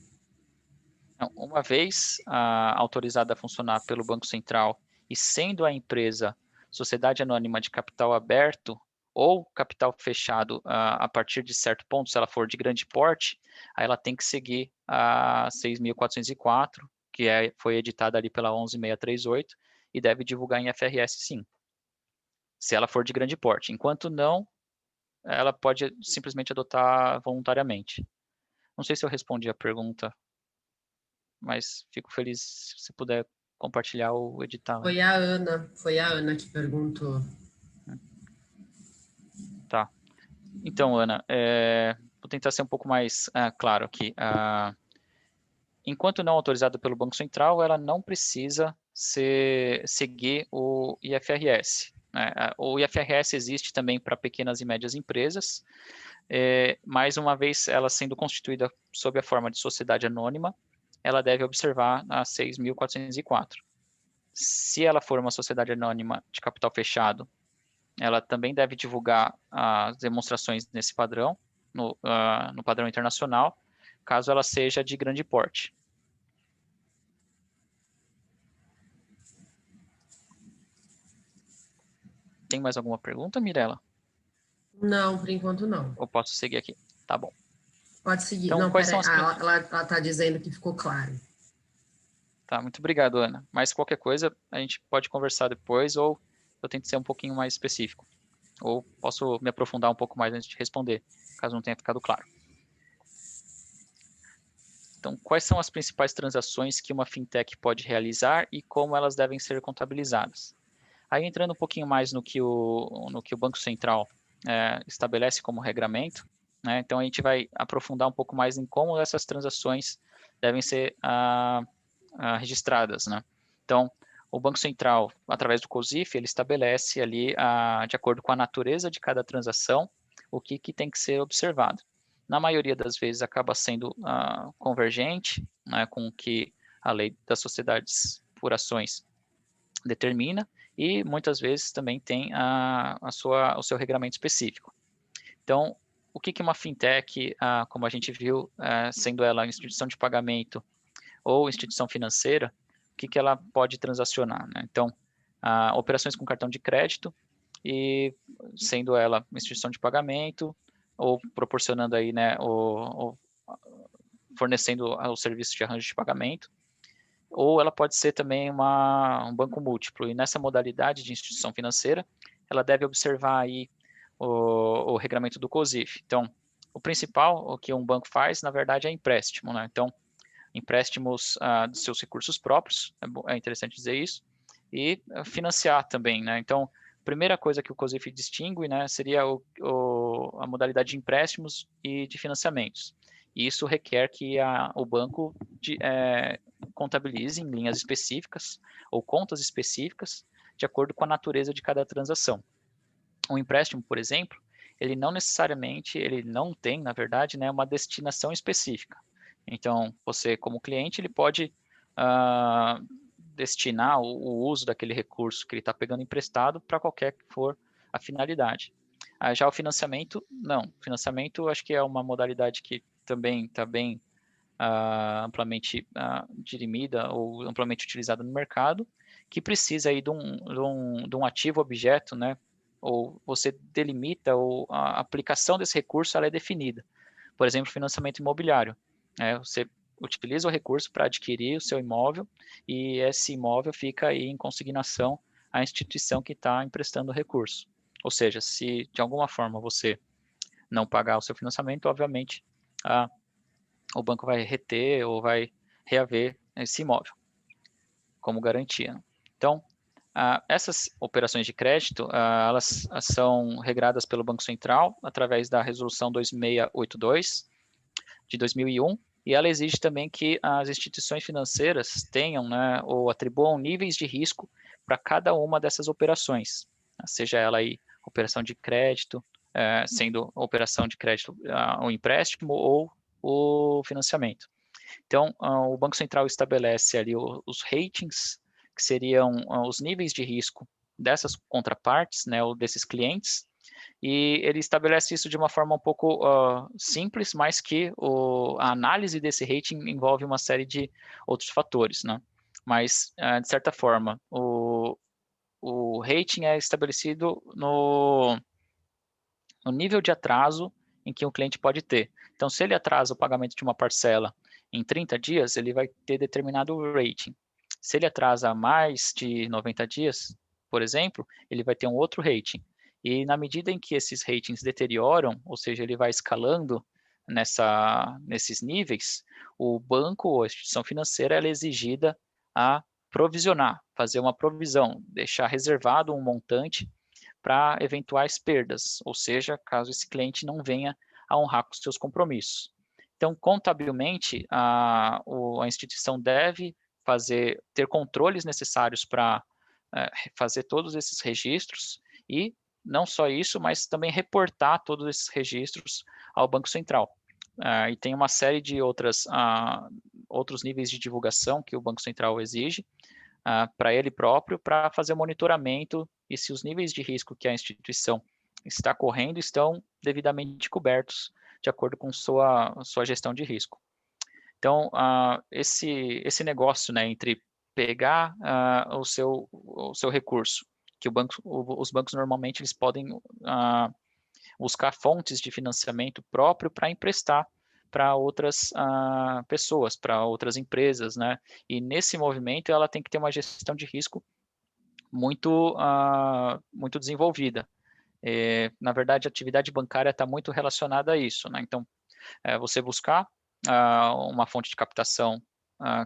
Não, uma vez autorizada a funcionar pelo Banco Central e sendo a empresa sociedade anônima de capital aberto ou capital fechado a partir de certo ponto, se ela for de grande porte, aí ela tem que seguir a 6.404, que foi editada ali pela 11.638, e deve divulgar em FRS sim, se ela for de grande porte. Enquanto não, ela pode simplesmente adotar voluntariamente. Não sei se eu respondi a pergunta, mas fico feliz se você puder compartilhar o edital aí. Foi a Ana que perguntou. Tá. Então, Ana, vou tentar ser um pouco mais claro aqui. Enquanto não autorizada pelo Banco Central, ela não precisa seguir o IFRS, né? O IFRS existe também para pequenas e médias empresas, mais uma vez ela sendo constituída sob a forma de sociedade anônima, ela deve observar a 6.404. Se ela for uma sociedade anônima de capital fechado, ela também deve divulgar as demonstrações nesse padrão, no padrão internacional, caso ela seja de grande porte. Tem mais alguma pergunta, Mirela? Não, por enquanto não. Ou posso seguir aqui? Tá bom. Pode seguir. Então, Não, quais são peraí. as... Ela está dizendo que ficou claro. Tá, muito obrigado, Ana. Mas qualquer coisa, a gente pode conversar depois, ou eu tento ser um pouquinho mais específico. Ou posso me aprofundar um pouco mais antes de responder, caso não tenha ficado claro. Então, quais são as principais transações que uma fintech pode realizar e como elas devem ser contabilizadas? Aí, entrando um pouquinho mais no que o Banco Central estabelece como regramento, né? Então, a gente vai aprofundar um pouco mais em como essas transações devem ser registradas, né? Então, o Banco Central, através do COSIF, ele estabelece ali, de acordo com a natureza de cada transação, o que tem que ser observado. Na maioria das vezes acaba sendo convergente, né, com o que a lei das sociedades por ações determina, e muitas vezes também tem o seu regramento específico. Então, o que uma fintech, como a gente viu, sendo ela instituição de pagamento ou instituição financeira, o que ela pode transacionar, né? Então, operações com cartão de crédito, e sendo ela uma instituição de pagamento, ou proporcionando aí, né, fornecendo o serviço de arranjo de pagamento, ou ela pode ser também um banco múltiplo, e nessa modalidade de instituição financeira, ela deve observar aí o regramento do COSIF. Então, o principal, o que um banco faz, na verdade, é empréstimo, né? Então, empréstimos dos seus recursos próprios, é interessante dizer isso, e financiar também, né? Então, a primeira coisa que o COSIF distingue, né, seria a modalidade de empréstimos e de financiamentos. E isso requer que o banco contabilize em linhas específicas ou contas específicas, de acordo com a natureza de cada transação. Um empréstimo, por exemplo, ele não tem, na verdade, né, uma destinação específica. Então, você, como cliente, ele pode destinar o uso daquele recurso que ele está pegando emprestado para qualquer que for a finalidade. Já o financiamento, não. O financiamento, acho que é uma modalidade que também está bem amplamente dirimida ou amplamente utilizada no mercado, que precisa aí de um ativo objeto, né? Ou você delimita, ou a aplicação desse recurso ela é definida. Por exemplo, financiamento imobiliário. Você utiliza o recurso para adquirir o seu imóvel, e esse imóvel fica aí em consignação à instituição que está emprestando o recurso. Ou seja, se de alguma forma você não pagar o seu financiamento, obviamente o banco vai reter ou vai reaver esse imóvel como garantia. Então, essas operações de crédito, elas são regradas pelo Banco Central através da Resolução 2682 de 2001, e ela exige também que as instituições financeiras tenham, né, ou atribuam níveis de risco para cada uma dessas operações, seja ela aí operação de crédito, sendo operação de crédito o empréstimo ou o financiamento. Então, o Banco Central estabelece ali os ratings, que seriam os níveis de risco dessas contrapartes, né, ou desses clientes, e ele estabelece isso de uma forma um pouco simples, mas que a análise desse rating envolve uma série de outros fatores, né? Mas, de certa forma, o rating é estabelecido no nível de atraso em que o cliente pode ter. Então, se ele atrasa o pagamento de uma parcela em 30 dias, ele vai ter determinado rating. Se ele atrasa mais de 90 dias, por exemplo, ele vai ter um outro rating. E na medida em que esses ratings deterioram, ou seja, ele vai escalando nesses níveis, o banco ou a instituição financeira ela é exigida a provisionar, fazer uma provisão, deixar reservado um montante para eventuais perdas, ou seja, caso esse cliente não venha a honrar com seus compromissos. Então, contabilmente, a instituição deve ter controles necessários para fazer todos esses registros, e não só isso, mas também reportar todos esses registros ao Banco Central. E tem uma série de outros níveis de divulgação que o Banco Central exige para ele próprio, para fazer o monitoramento e se os níveis de risco que a instituição está correndo estão devidamente cobertos de acordo com sua gestão de risco. Então, esse negócio, né, entre pegar o seu recurso que os bancos normalmente eles podem buscar fontes de financiamento próprio para emprestar para outras pessoas, para outras empresas, né? E nesse movimento ela tem que ter uma gestão de risco muito desenvolvida. Na verdade, a atividade bancária está muito relacionada a isso, né? Então, você buscar uma fonte de captação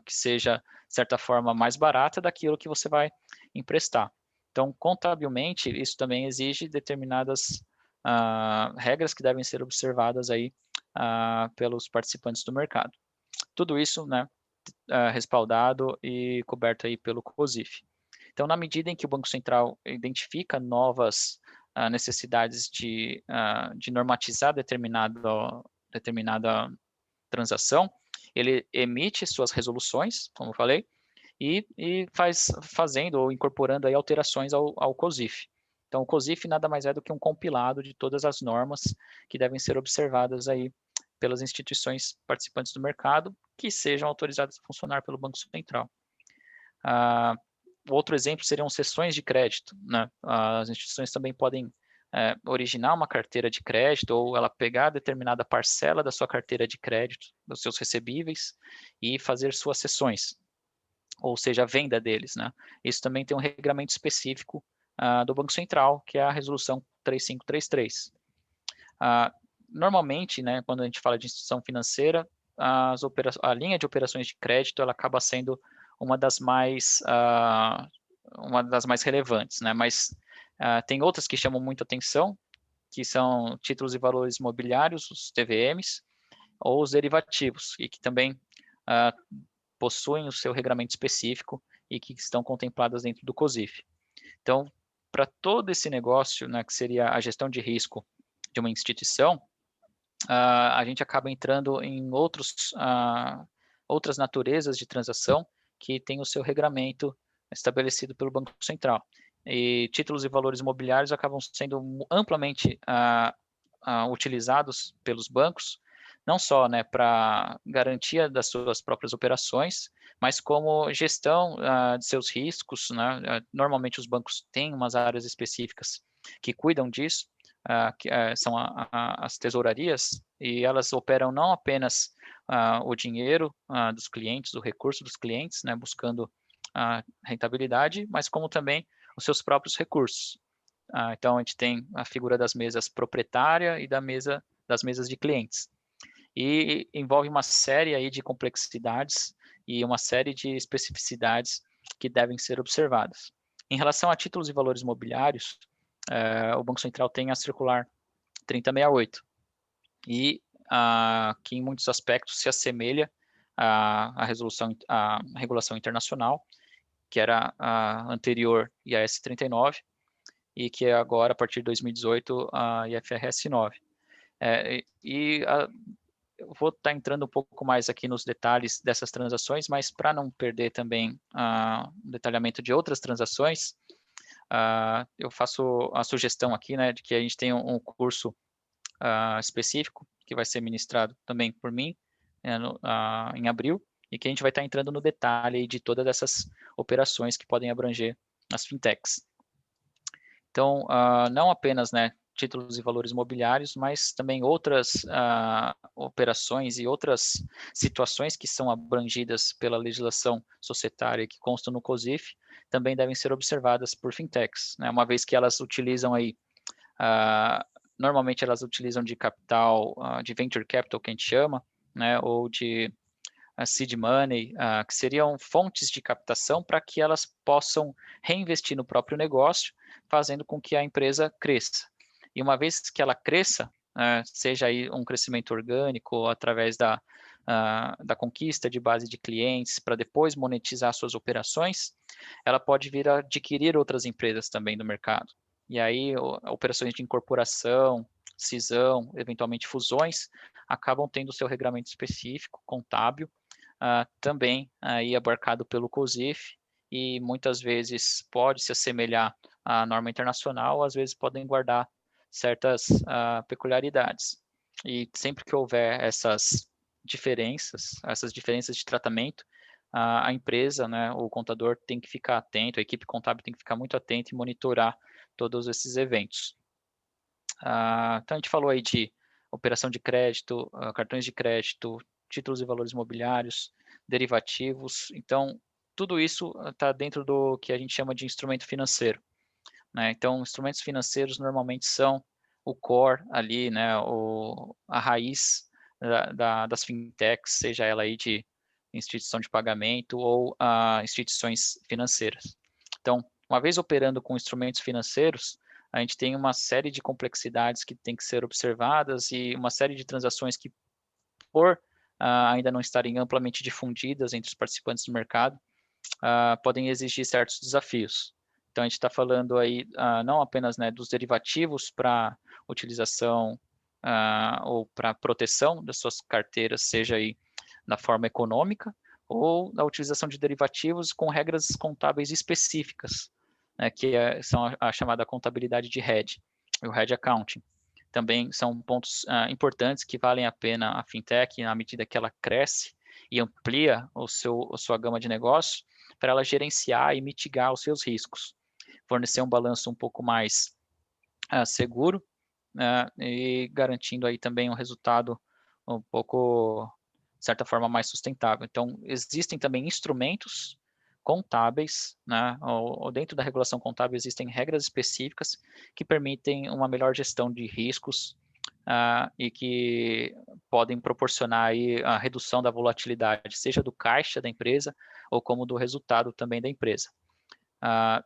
que seja, de certa forma, mais barata daquilo que você vai emprestar. Então, contabilmente, isso também exige determinadas regras que devem ser observadas aí pelos participantes do mercado. Tudo isso, né, respaldado e coberto aí pelo COSIF. Então, na medida em que o Banco Central identifica novas necessidades de normatizar determinada transação, ele emite suas resoluções, como eu falei, e fazendo ou incorporando aí alterações ao COSIF. Então, o COSIF nada mais é do que um compilado de todas as normas que devem ser observadas aí pelas instituições participantes do mercado que sejam autorizadas a funcionar pelo Banco Central. Outro exemplo seriam cessões de crédito, né? As instituições também podem originar uma carteira de crédito ou ela pegar determinada parcela da sua carteira de crédito, dos seus recebíveis, e fazer suas cessões, ou seja, a venda deles, né? Isso também tem um regramento específico do Banco Central, que é a Resolução 3533. Normalmente, né, quando a gente fala de instituição financeira, a linha de operações de crédito ela acaba sendo uma das mais relevantes, né? Mas tem outras que chamam muito atenção, que são títulos e valores imobiliários, os TVMs, ou os derivativos, e que também possuem o seu regramento específico e que estão contempladas dentro do COSIF. Então, para todo esse negócio, né, que seria a gestão de risco de uma instituição, a gente acaba entrando em outras naturezas de transação que tem o seu regramento estabelecido pelo Banco Central. E títulos e valores imobiliários acabam sendo amplamente utilizados pelos bancos, não só, né, para garantia das suas próprias operações, mas como gestão de seus riscos, né? Normalmente os bancos têm umas áreas específicas que cuidam disso, que são as tesourarias, e elas operam não apenas o dinheiro dos clientes, o recurso dos clientes, né, buscando a rentabilidade, mas como também os seus próprios recursos. Então, a gente tem a figura das mesas proprietária e das mesas de clientes. E envolve uma série aí de complexidades e uma série de especificidades que devem ser observadas. Em relação a títulos e valores imobiliários, o Banco Central tem a circular 3068 e que em muitos aspectos se assemelha à regulação internacional, que era a anterior IAS 39 e que é agora, a partir de 2018, a IFRS 9. Eu vou estar entrando um pouco mais aqui nos detalhes dessas transações, mas para não perder também o detalhamento de outras transações, eu faço a sugestão aqui, né, de que a gente tenha um curso específico que vai ser ministrado também por mim em abril, e que a gente vai estar entrando no detalhe de todas essas operações que podem abranger as fintechs. Então, não apenas, né, títulos e valores imobiliários, mas também outras operações e outras situações que são abrangidas pela legislação societária que constam no COSIF também devem ser observadas por fintechs, né, uma vez que elas utilizam aí, normalmente elas utilizam de capital, de venture capital, que a gente chama, né, ou de seed money, que seriam fontes de captação para que elas possam reinvestir no próprio negócio, fazendo com que a empresa cresça. E uma vez que ela cresça, seja aí um crescimento orgânico ou através da conquista de base de clientes para depois monetizar suas operações, ela pode vir a adquirir outras empresas também do mercado. E aí operações de incorporação, cisão, eventualmente fusões, acabam tendo seu regramento específico, contábil, também aí abarcado pelo COSIF, e muitas vezes pode se assemelhar à norma internacional, às vezes podem guardar certas peculiaridades. E sempre que houver essas diferenças de tratamento, a empresa, né, o contador tem que ficar atento, a equipe contábil tem que ficar muito atenta e monitorar todos esses eventos. Então, a gente falou aí de operação de crédito, cartões de crédito, títulos e valores imobiliários, derivativos. Então, tudo isso está dentro do que a gente chama de instrumento financeiro, né? Então, instrumentos financeiros normalmente são o core ali, né, a raiz das fintechs, seja ela aí de instituição de pagamento ou instituições financeiras. Então, uma vez operando com instrumentos financeiros, a gente tem uma série de complexidades que tem que ser observadas e uma série de transações que, por ainda não estarem amplamente difundidas entre os participantes do mercado, podem exigir certos desafios. Então, a gente está falando aí não apenas, né, dos derivativos para utilização ou para proteção das suas carteiras, seja aí na forma econômica, ou da utilização de derivativos com regras contábeis específicas, né, que são a chamada contabilidade de hedge, o hedge accounting. Também são pontos importantes que valem a pena a fintech, na medida que ela cresce e amplia a sua gama de negócios, para ela gerenciar e mitigar os seus riscos, fornecer um balanço um pouco mais seguro, né, e garantindo aí também um resultado um pouco, de certa forma, mais sustentável. Então, existem também instrumentos contábeis, né, ou dentro da regulação contábil existem regras específicas que permitem uma melhor gestão de riscos e que podem proporcionar aí a redução da volatilidade, seja do caixa da empresa ou como do resultado também da empresa.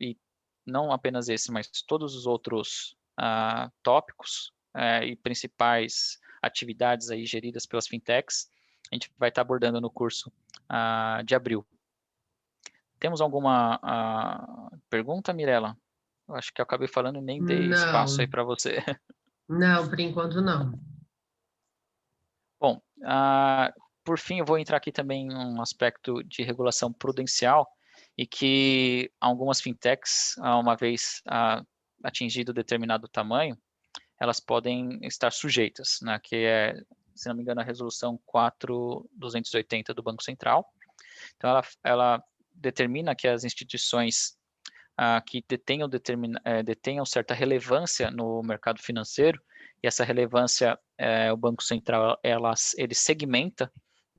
E não apenas esse, mas todos os outros tópicos e principais atividades aí geridas pelas fintechs, a gente vai estar abordando no curso de abril. Temos alguma pergunta, Mirela? Eu acho que eu acabei falando e nem dei espaço aí para você. Não, por enquanto não. Bom, por fim, eu vou entrar aqui também em um aspecto de regulação prudencial e que algumas fintechs, uma vez atingido determinado tamanho, elas podem estar sujeitas, né, que é, se não me engano, a resolução 4280 do Banco Central. Então, ela determina que as instituições que detenham certa relevância no mercado financeiro, e essa relevância, o Banco Central, ele segmenta,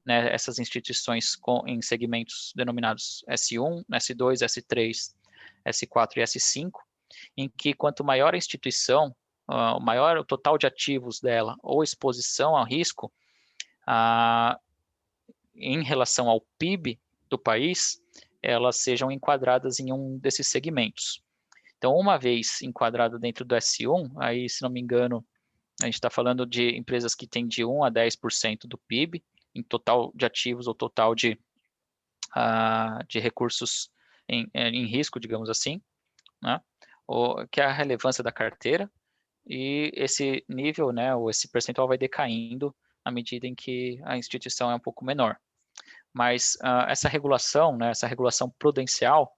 né, essas instituições em segmentos denominados S1, S2, S3, S4 e S5, em que quanto maior a instituição, maior o total de ativos dela ou exposição ao risco, em relação ao PIB do país, elas sejam enquadradas em um desses segmentos. Então, uma vez enquadrado dentro do S1, aí, se não me engano, a gente está falando de empresas que têm de 1 a 10% do PIB, em total de ativos ou total de recursos em risco, digamos assim, né? Que é a relevância da carteira, e esse nível, né, ou esse percentual vai decaindo à medida em que a instituição é um pouco menor. Mas essa regulação, né, essa regulação prudencial,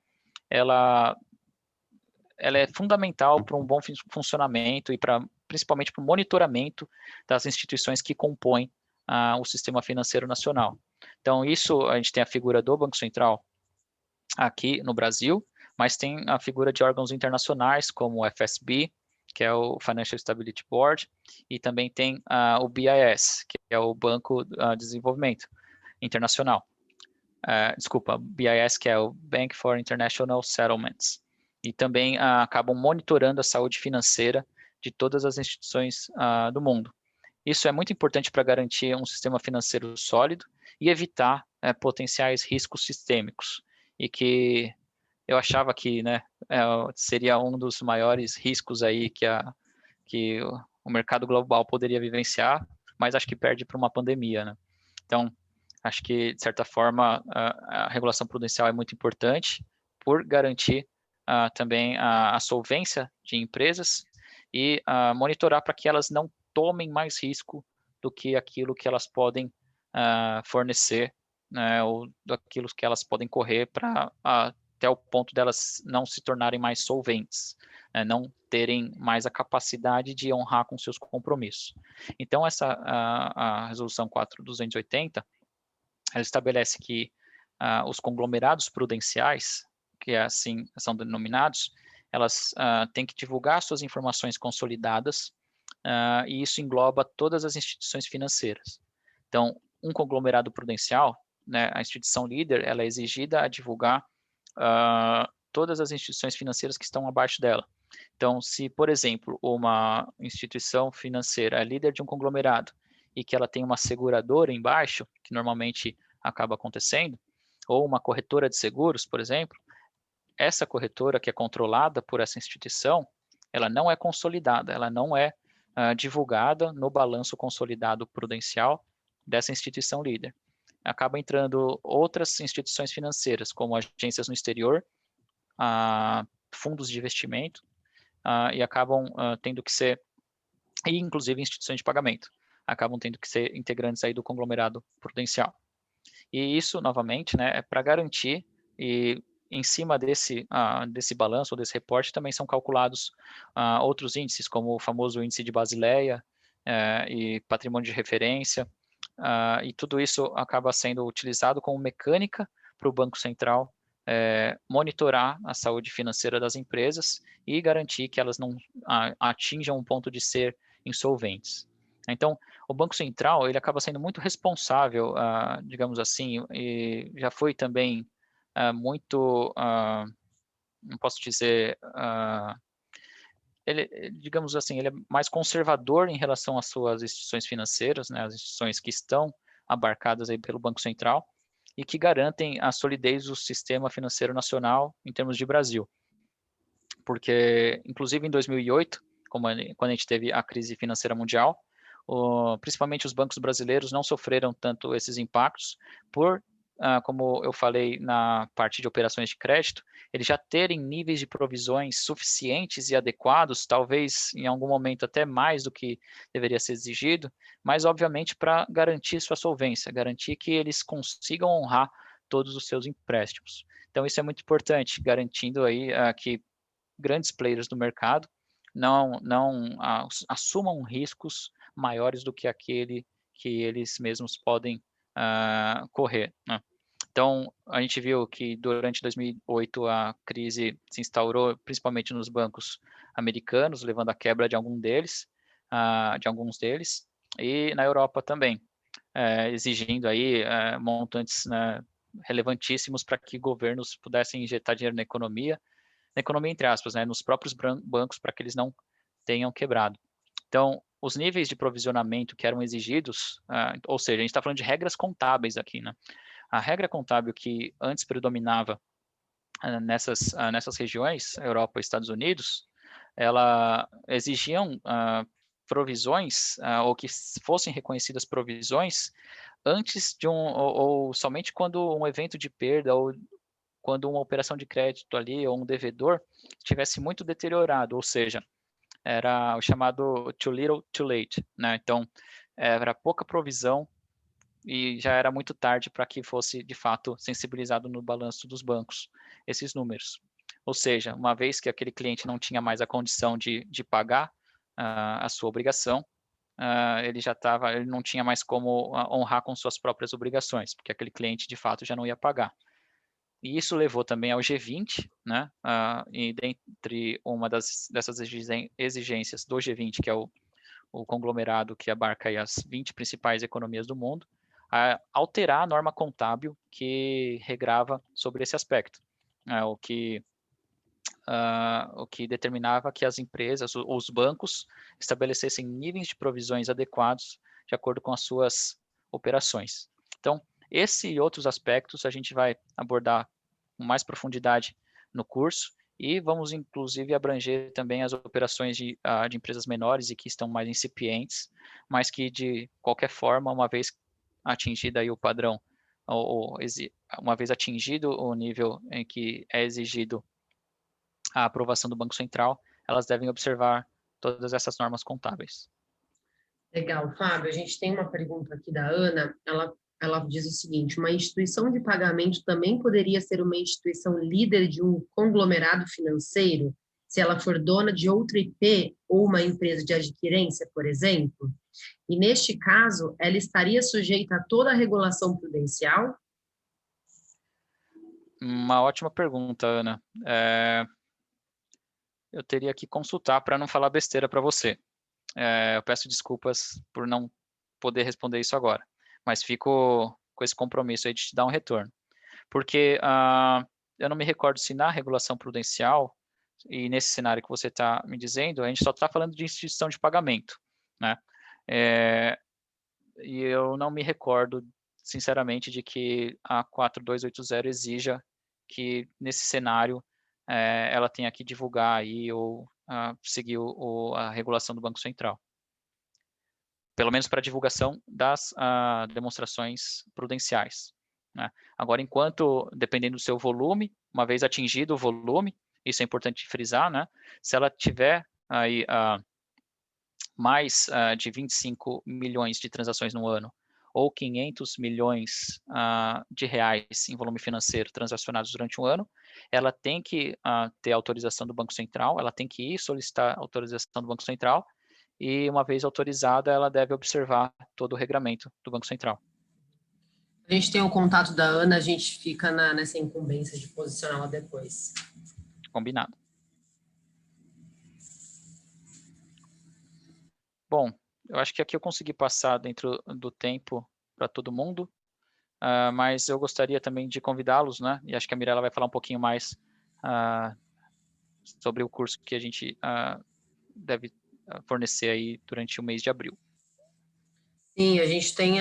ela é fundamental para um bom funcionamento e principalmente para o monitoramento das instituições que compõem o sistema financeiro nacional. Então, isso a gente tem a figura do Banco Central aqui no Brasil, mas tem a figura de órgãos internacionais como o FSB, que é o Financial Stability Board, e também tem o BIS, que é o Banco de Desenvolvimento Internacional. Desculpa, BIS, que é o Bank for International Settlements. E também acabam monitorando a saúde financeira de todas as instituições do mundo. Isso é muito importante para garantir um sistema financeiro sólido e evitar potenciais riscos sistêmicos. E que eu achava que, né, seria um dos maiores riscos aí que o mercado global poderia vivenciar, mas acho que perde para uma pandemia, né? Então, acho que, de certa forma, a regulação prudencial é muito importante por garantir também a solvência de empresas e monitorar para que elas não tomem mais risco do que aquilo que elas podem fornecer, né, ou daquilo que elas podem correr para até o ponto delas não se tornarem mais solventes, né, não terem mais a capacidade de honrar com seus compromissos. Então, a resolução 4280, ela estabelece que os conglomerados prudenciais, que assim são denominados, elas têm que divulgar suas informações consolidadas, e isso engloba todas as instituições financeiras. Então, um conglomerado prudencial, né, a instituição líder, ela é exigida a divulgar todas as instituições financeiras que estão abaixo dela. Então, se, por exemplo, uma instituição financeira é líder de um conglomerado e que ela tem uma seguradora embaixo, que normalmente acaba acontecendo, ou uma corretora de seguros, por exemplo, essa corretora que é controlada por essa instituição, ela não é consolidada, ela não é divulgada no balanço consolidado prudencial dessa instituição líder. Acaba entrando outras instituições financeiras, como agências no exterior, fundos de investimento, e acabam tendo que ser, e inclusive instituições de pagamento, acabam tendo que ser integrantes aí do conglomerado prudencial. E isso, novamente, né, é para garantir, e em cima desse balanço, ou desse reporte, também são calculados outros índices, como o famoso índice de Basileia e patrimônio de referência, e tudo isso acaba sendo utilizado como mecânica para o Banco Central monitorar a saúde financeira das empresas e garantir que elas não atinjam um ponto de ser insolventes. Então, o Banco Central ele acaba sendo muito responsável, digamos assim, e já foi também muito, não posso dizer, ele, digamos assim, ele é mais conservador em relação às suas instituições financeiras, né, as instituições que estão abarcadas aí pelo Banco Central e que garantem a solidez do sistema financeiro nacional em termos de Brasil. Porque, inclusive em 2008, quando a gente teve a crise financeira mundial, principalmente os bancos brasileiros não sofreram tanto esses impactos por, como eu falei na parte de operações de crédito, eles já terem níveis de provisões suficientes e adequados, talvez em algum momento até mais do que deveria ser exigido, mas obviamente para garantir sua solvência, garantir que eles consigam honrar todos os seus empréstimos. Então isso é muito importante, garantindo aí que grandes players do mercado não assumam riscos maiores do que aquele que eles mesmos podem correr, né? Então, a gente viu que durante 2008 a crise se instaurou principalmente nos bancos americanos, levando à quebra de alguns deles, e na Europa também, exigindo aí montantes, né, relevantíssimos para que governos pudessem injetar dinheiro na economia entre aspas, né, nos próprios bancos para que eles não tenham quebrado. Então, os níveis de provisionamento que eram exigidos, ou seja, a gente está falando de regras contábeis aqui, né? A regra contábil que antes predominava nessas regiões, Europa e Estados Unidos, ela exigiam provisões, ou que fossem reconhecidas provisões antes de ou somente quando um evento de perda ou quando uma operação de crédito ali ou um devedor estivesse muito deteriorado, ou seja, era o chamado too little, too late, né? Então, era pouca provisão e já era muito tarde para que fosse, de fato, sensibilizado no balanço dos bancos esses números. Ou seja, uma vez que aquele cliente não tinha mais a condição de pagar a sua obrigação, ele não tinha mais como honrar com suas próprias obrigações, porque aquele cliente, de fato, já não ia pagar. E isso levou também ao G20, né? E dentre uma dessas exigências do G20, que é o conglomerado que abarca aí as 20 principais economias do mundo, a alterar a norma contábil que regrava sobre esse aspecto, o que determinava que as empresas, os bancos, estabelecessem níveis de provisões adequados de acordo com as suas operações. Então, esse e outros aspectos a gente vai abordar com mais profundidade no curso e vamos, inclusive, abranger também as operações de empresas menores e que estão mais incipientes, mas que, de qualquer forma, uma vez atingido aí o padrão, uma vez atingido o nível em que é exigido a aprovação do Banco Central, elas devem observar todas essas normas contábeis. Legal, Fábio. A gente tem uma pergunta aqui da Ana. Ela diz o seguinte: uma instituição de pagamento também poderia ser uma instituição líder de um conglomerado financeiro, se ela for dona de outra IP ou uma empresa de adquirência, por exemplo? E, neste caso, ela estaria sujeita a toda a regulação prudencial? Uma ótima pergunta, Ana. Eu teria que consultar para não falar besteira para você. Eu peço desculpas por não poder responder isso agora, mas fico com esse compromisso aí de te dar um retorno. Porque eu não me recordo se na regulação prudencial, e nesse cenário que você está me dizendo, a gente só está falando de instituição de pagamento, né? E eu não me recordo, sinceramente, de que a 4280 exija que, nesse cenário, ela tenha que divulgar aí ou seguir a regulação do Banco Central. Pelo menos para a divulgação das demonstrações prudenciais, né? Agora, dependendo do seu volume, uma vez atingido o volume, isso é importante frisar, né? Se ela tiver aí mais de 25 milhões de transações no ano, ou 500 milhões de reais em volume financeiro transacionados durante um ano, ela tem que ter autorização do Banco Central, ela tem que ir solicitar autorização do Banco Central, e uma vez autorizada, ela deve observar todo o regramento do Banco Central. A gente tem o contato da Ana, a gente fica nessa incumbência de posicioná-la depois. Combinado. Bom, eu acho que aqui eu consegui passar dentro do tempo para todo mundo, mas eu gostaria também de convidá-los, né? E acho que a Mirella vai falar um pouquinho mais sobre o curso que a gente deve fornecer aí durante o mês de abril. Sim, a gente tem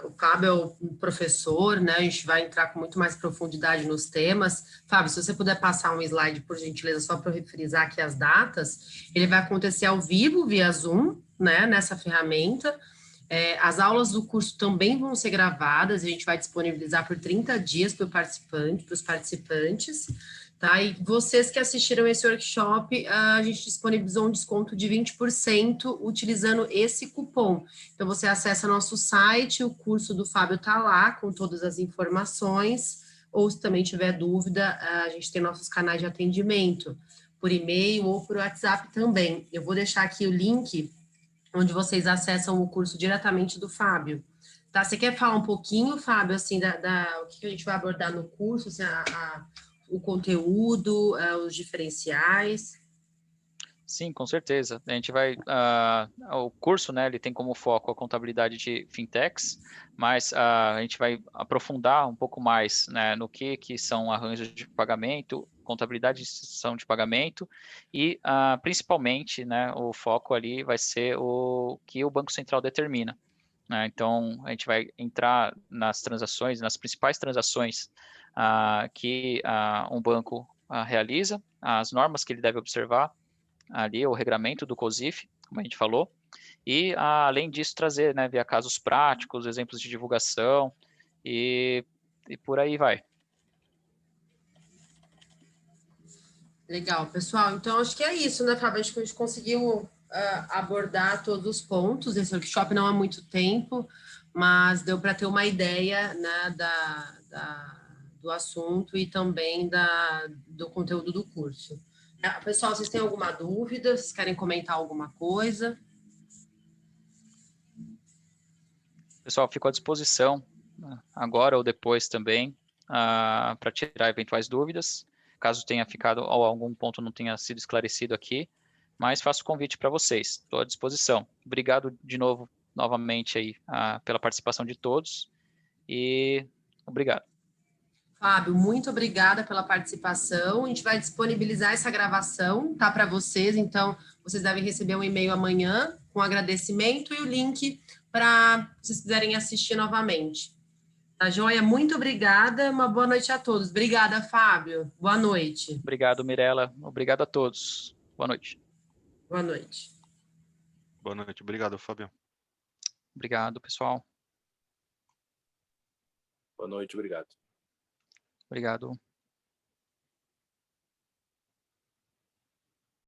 o Fábio é o professor, né? A gente vai entrar com muito mais profundidade nos temas. Fábio, se você puder passar um slide, por gentileza, só para eu frisar aqui as datas, ele vai acontecer ao vivo, via Zoom, né? Nessa ferramenta. As aulas do curso também vão ser gravadas, a gente vai disponibilizar por 30 dias para os participantes, tá? E vocês que assistiram esse workshop, a gente disponibilizou um desconto de 20% utilizando esse cupom. Então, você acessa nosso site, o curso do Fábio está lá, com todas as informações, ou se também tiver dúvida, a gente tem nossos canais de atendimento, por e-mail ou por WhatsApp também. Eu vou deixar aqui o link onde vocês acessam o curso diretamente do Fábio. Tá? Você quer falar um pouquinho, Fábio, assim, o que a gente vai abordar no curso, assim, o conteúdo, os diferenciais? Sim, com certeza. A gente vai, o curso, né, ele tem como foco a contabilidade de fintechs, mas a gente vai aprofundar um pouco mais, né, no que são arranjos de pagamento, contabilidade de instituição de pagamento e, principalmente, né, o foco ali vai ser o que o Banco Central determina, né? Então, a gente vai entrar nas transações, nas principais transações que um banco realiza, as normas que ele deve observar, ali o regramento do COSIF, como a gente falou, e além disso trazer, né, via casos práticos, exemplos de divulgação e por aí vai. Legal, pessoal. Então, acho que é isso, né, Fábio? Acho que a gente conseguiu abordar todos os pontos. Esse workshop não há muito tempo, mas deu para ter uma ideia, né, do assunto e também do conteúdo do curso. Pessoal, vocês têm alguma dúvida? Vocês querem comentar alguma coisa? Pessoal, fico à disposição, né, agora ou depois também, para tirar eventuais dúvidas, caso tenha ficado ou algum ponto não tenha sido esclarecido aqui, mas faço o convite para vocês, estou à disposição. Obrigado de novo, novamente aí, pela participação de todos e obrigado. Fábio, muito obrigada pela participação. A gente vai disponibilizar essa gravação, tá, para vocês. Então, vocês devem receber um e-mail amanhã com agradecimento e o link para vocês quiserem assistir novamente. Tá, joia? Muito obrigada. Uma boa noite a todos. Obrigada, Fábio. Boa noite. Obrigado, Mirella. Obrigado a todos. Boa noite. Boa noite. Boa noite. Obrigado, Fábio. Obrigado, pessoal. Boa noite, obrigado. Obrigado.